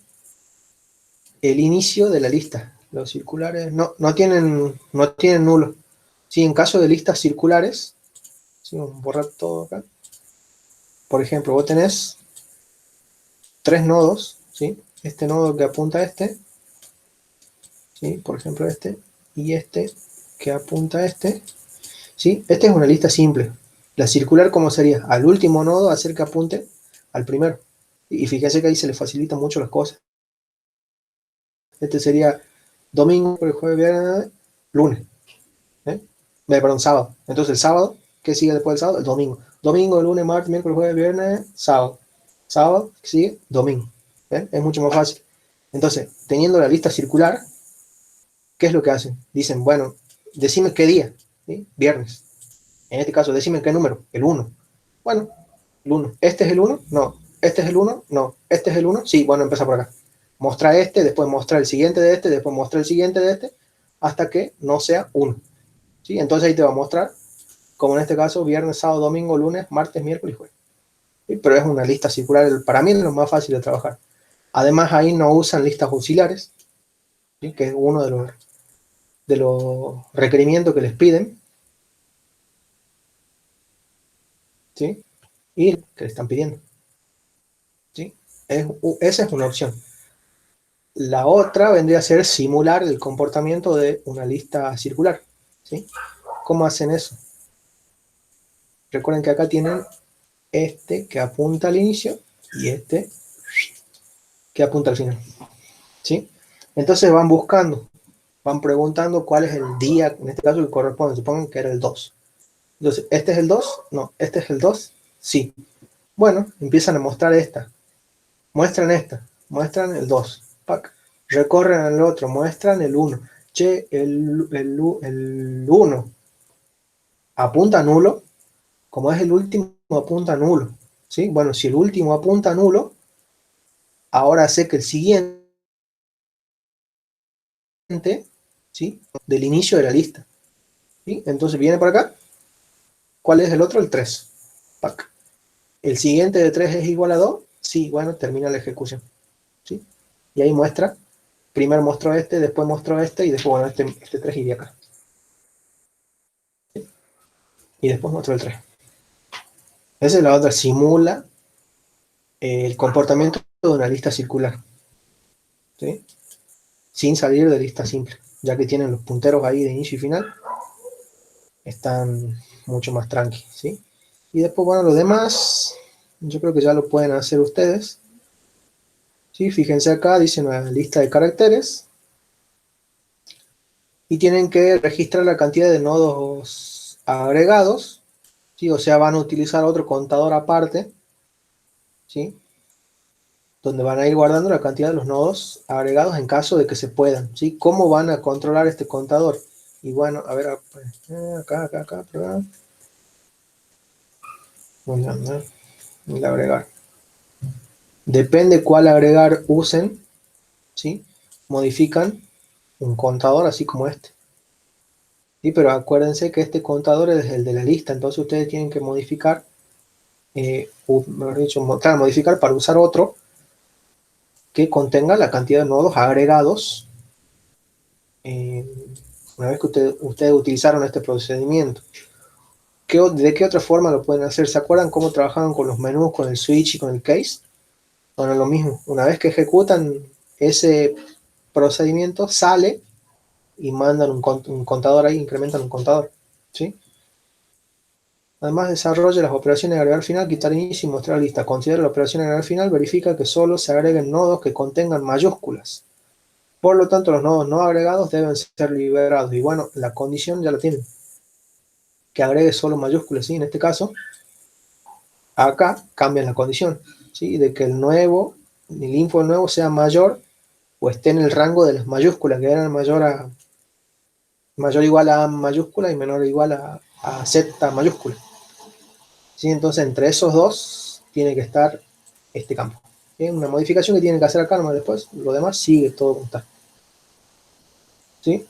Speaker 1: el inicio de la lista. Los circulares no tienen nulo. ¿Sí? En caso de listas circulares, ¿sí? Vamos a borrar todo acá. Por ejemplo, vos tenés 3 nodos, ¿sí? Este nodo que apunta a este, ¿sí? Por ejemplo este, y este que apunta a este, ¿sí? Esta es una lista simple. La circular, ¿cómo sería? Al último nodo hacer que apunte al primero. Y fíjese que ahí se le facilitan mucho las cosas. Este sería domingo, jueves, viernes, lunes. Perdón, sábado. Entonces el sábado, ¿qué sigue después del sábado? El domingo. Domingo, lunes, martes, miércoles, jueves, viernes, sábado. Sábado, ¿qué sigue? Domingo. ¿Ven? Es mucho más fácil. Entonces, teniendo la lista circular, ¿qué es lo que hacen? Dicen, bueno, decime qué día, ¿sí? Viernes. En este caso, decime qué número, el 1. Bueno, el 1. ¿Este es el 1? No. ¿Este es el 1? No. ¿Este es el 1? Sí, bueno, empieza por acá. Mostrar este, después mostrar el siguiente de este, después mostrar el siguiente de este, hasta que no sea 1. ¿Sí? Entonces ahí te va a mostrar, como en este caso, viernes, sábado, domingo, lunes, martes, miércoles y jueves. ¿Sí? Pero es una lista circular, para mí es lo más fácil de trabajar. Además, ahí no usan listas auxiliares, ¿sí? Que es uno de los requerimientos que les piden, ¿sí? Y que le están pidiendo, ¿sí? Esa es una opción. La otra vendría a ser simular el comportamiento de una lista circular, ¿sí? ¿Cómo hacen eso? Recuerden que acá tienen este que apunta al inicio y este que apunta al final, ¿sí? Entonces van buscando, van preguntando cuál es el día, en este caso que corresponde, supongan que era el 2. Entonces, ¿este es el 2? No. ¿Este es el 2? Sí. Bueno, empiezan a mostrar esta. Muestran esta. Muestran el 2. Pac. Recorren al otro. Muestran el 1. Che, el 1 apunta nulo. Como es el último, apunta nulo. ¿Sí? Bueno, si el último apunta nulo, ahora sé que el siguiente, ¿sí? Del inicio de la lista. ¿Sí? Entonces viene por acá. ¿Cuál es el otro? El 3. Pac. ¿El siguiente de 3 es igual a 2? Sí, bueno, termina la ejecución. ¿Sí? Y ahí muestra. Primero mostró este, después mostró este, y después, bueno, este 3 iría acá. ¿Sí? Y después mostró el 3. Esa es la otra, simula el comportamiento de una lista circular. ¿Sí? Sin salir de lista simple. Ya que tienen los punteros ahí de inicio y final, están mucho más tranqui. ¿Sí? Y después, bueno, lo demás, yo creo que ya lo pueden hacer ustedes. ¿Sí? Fíjense acá, dice una lista de caracteres. Y tienen que registrar la cantidad de nodos agregados, ¿sí? O sea, van a utilizar otro contador aparte, ¿sí? Donde van a ir guardando la cantidad de los nodos agregados en caso de que se puedan, ¿sí? ¿Cómo van a controlar este contador? Y bueno, a ver, acá, perdón. Voy a andar, el agregar. Depende cuál agregar usen, ¿sí? Modifican un contador así como este. Sí, pero acuérdense que este contador es el de la lista, entonces ustedes tienen que modificar, mejor dicho, modificar para usar otro que contenga la cantidad de nodos agregados eh, una vez que ustedes utilizaron este procedimiento. ¿De qué otra forma lo pueden hacer? ¿Se acuerdan cómo trabajaban con los menús, con el switch y con el case? Bueno, lo mismo. Una vez que ejecutan ese procedimiento, sale y mandan un contador ahí, incrementan un contador. ¿Sí? Además, desarrolla las operaciones de agregar final, quitar inicio y mostrar lista. Considera la operación de agregar final, verifica que solo se agreguen nodos que contengan mayúsculas. Por lo tanto, los nodos no agregados deben ser liberados. Y bueno, la condición ya la tienen. Que agregue solo mayúsculas, ¿sí? En este caso, acá cambian la condición, ¿sí? De que el info nuevo sea mayor o esté en el rango de las mayúsculas, que eran mayor a mayor o igual a A mayúscula y menor o igual a Z mayúscula. ¿Sí? Entonces, entre esos dos tiene que estar este campo. ¿Sí? Una modificación que tienen que hacer acá nomás después, lo demás sigue todo como está. ¿Sí?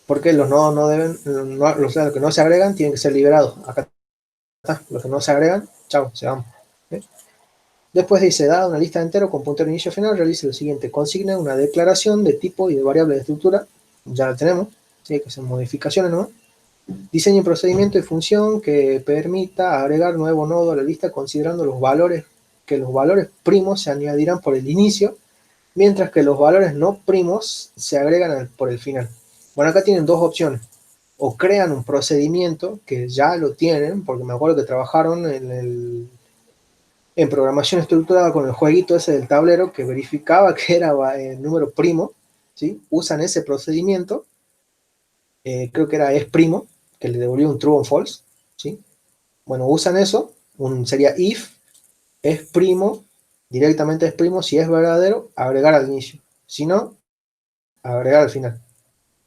Speaker 1: Porque los nodos no deben, los que no se agregan tienen que ser liberados. Acá está, los que no se agregan, chao, se van. ¿Sí? Después dice, dada una lista de enteros con puntero inicio final, realice lo siguiente, consigne una declaración de tipo y de variable de estructura, ya la tenemos, ¿sí? Que son modificaciones nomás. Diseño un procedimiento y función que permita agregar nuevo nodo a la lista considerando los valores, que los valores primos se añadirán por el inicio, mientras que los valores no primos se agregan por el final. Bueno, acá tienen dos opciones. O crean un procedimiento, que ya lo tienen, porque me acuerdo que trabajaron en programación estructurada con el jueguito ese del tablero que verificaba que era el número primo, ¿sí? Usan ese procedimiento, creo que era es primo, que le devolvió un true o false, ¿sí? Bueno, usan eso, sería if es primo, directamente es primo, si es verdadero, agregar al inicio, si no, agregar al final.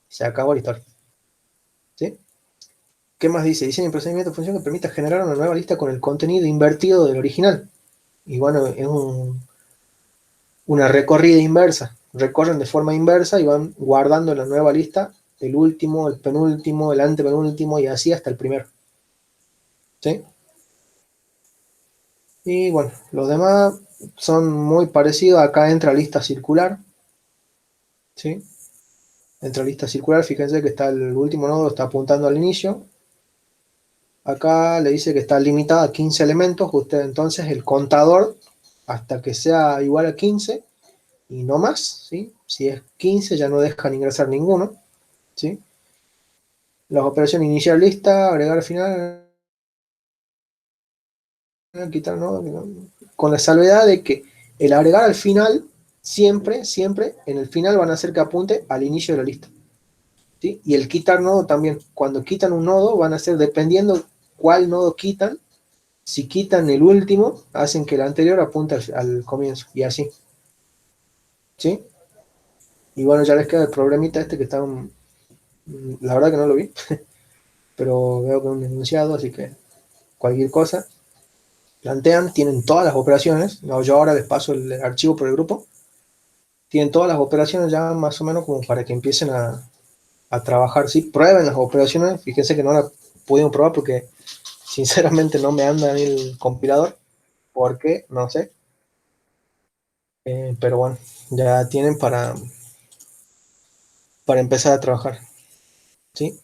Speaker 1: Se acabó la historia, ¿sí? ¿Qué más dice? Diseño un procedimiento de función que permita generar una nueva lista con el contenido invertido del original. Y bueno, es una recorrida inversa. Recorren de forma inversa y van guardando en la nueva lista el último, el penúltimo, el antepenúltimo y así hasta el primero. ¿Sí? Y bueno, los demás son muy parecidos. Acá entra lista circular. ¿Sí? Entra lista circular. Fíjense que está el último nodo, está apuntando al inicio. Acá le dice que está limitada a 15 elementos. Usted entonces el contador hasta que sea igual a 15 y no más. ¿Sí? Si es 15 ya no dejan ingresar ninguno. ¿Sí? Las operaciones iniciar lista, agregar al final, quitar, ¿no? Con la salvedad de que el agregar al final, siempre, siempre, en el final van a hacer que apunte al inicio de la lista. ¿Sí? Y el quitar nodo también. Cuando quitan un nodo, van a ser, dependiendo cuál nodo quitan, si quitan el último, hacen que el anterior apunte al comienzo. Y así. ¿Sí? Y bueno, ya les queda el problemita este que está, la verdad que no lo vi, pero veo que es un enunciado, así que cualquier cosa plantean, tienen todas las operaciones, no, yo ahora les paso el archivo por el grupo, tienen todas las operaciones ya más o menos como para que empiecen a trabajar, sí, prueben las operaciones, fíjense que no las pudimos probar porque sinceramente no me anda ni el compilador, porque no sé, pero bueno, ya tienen para empezar a trabajar, ¿sí?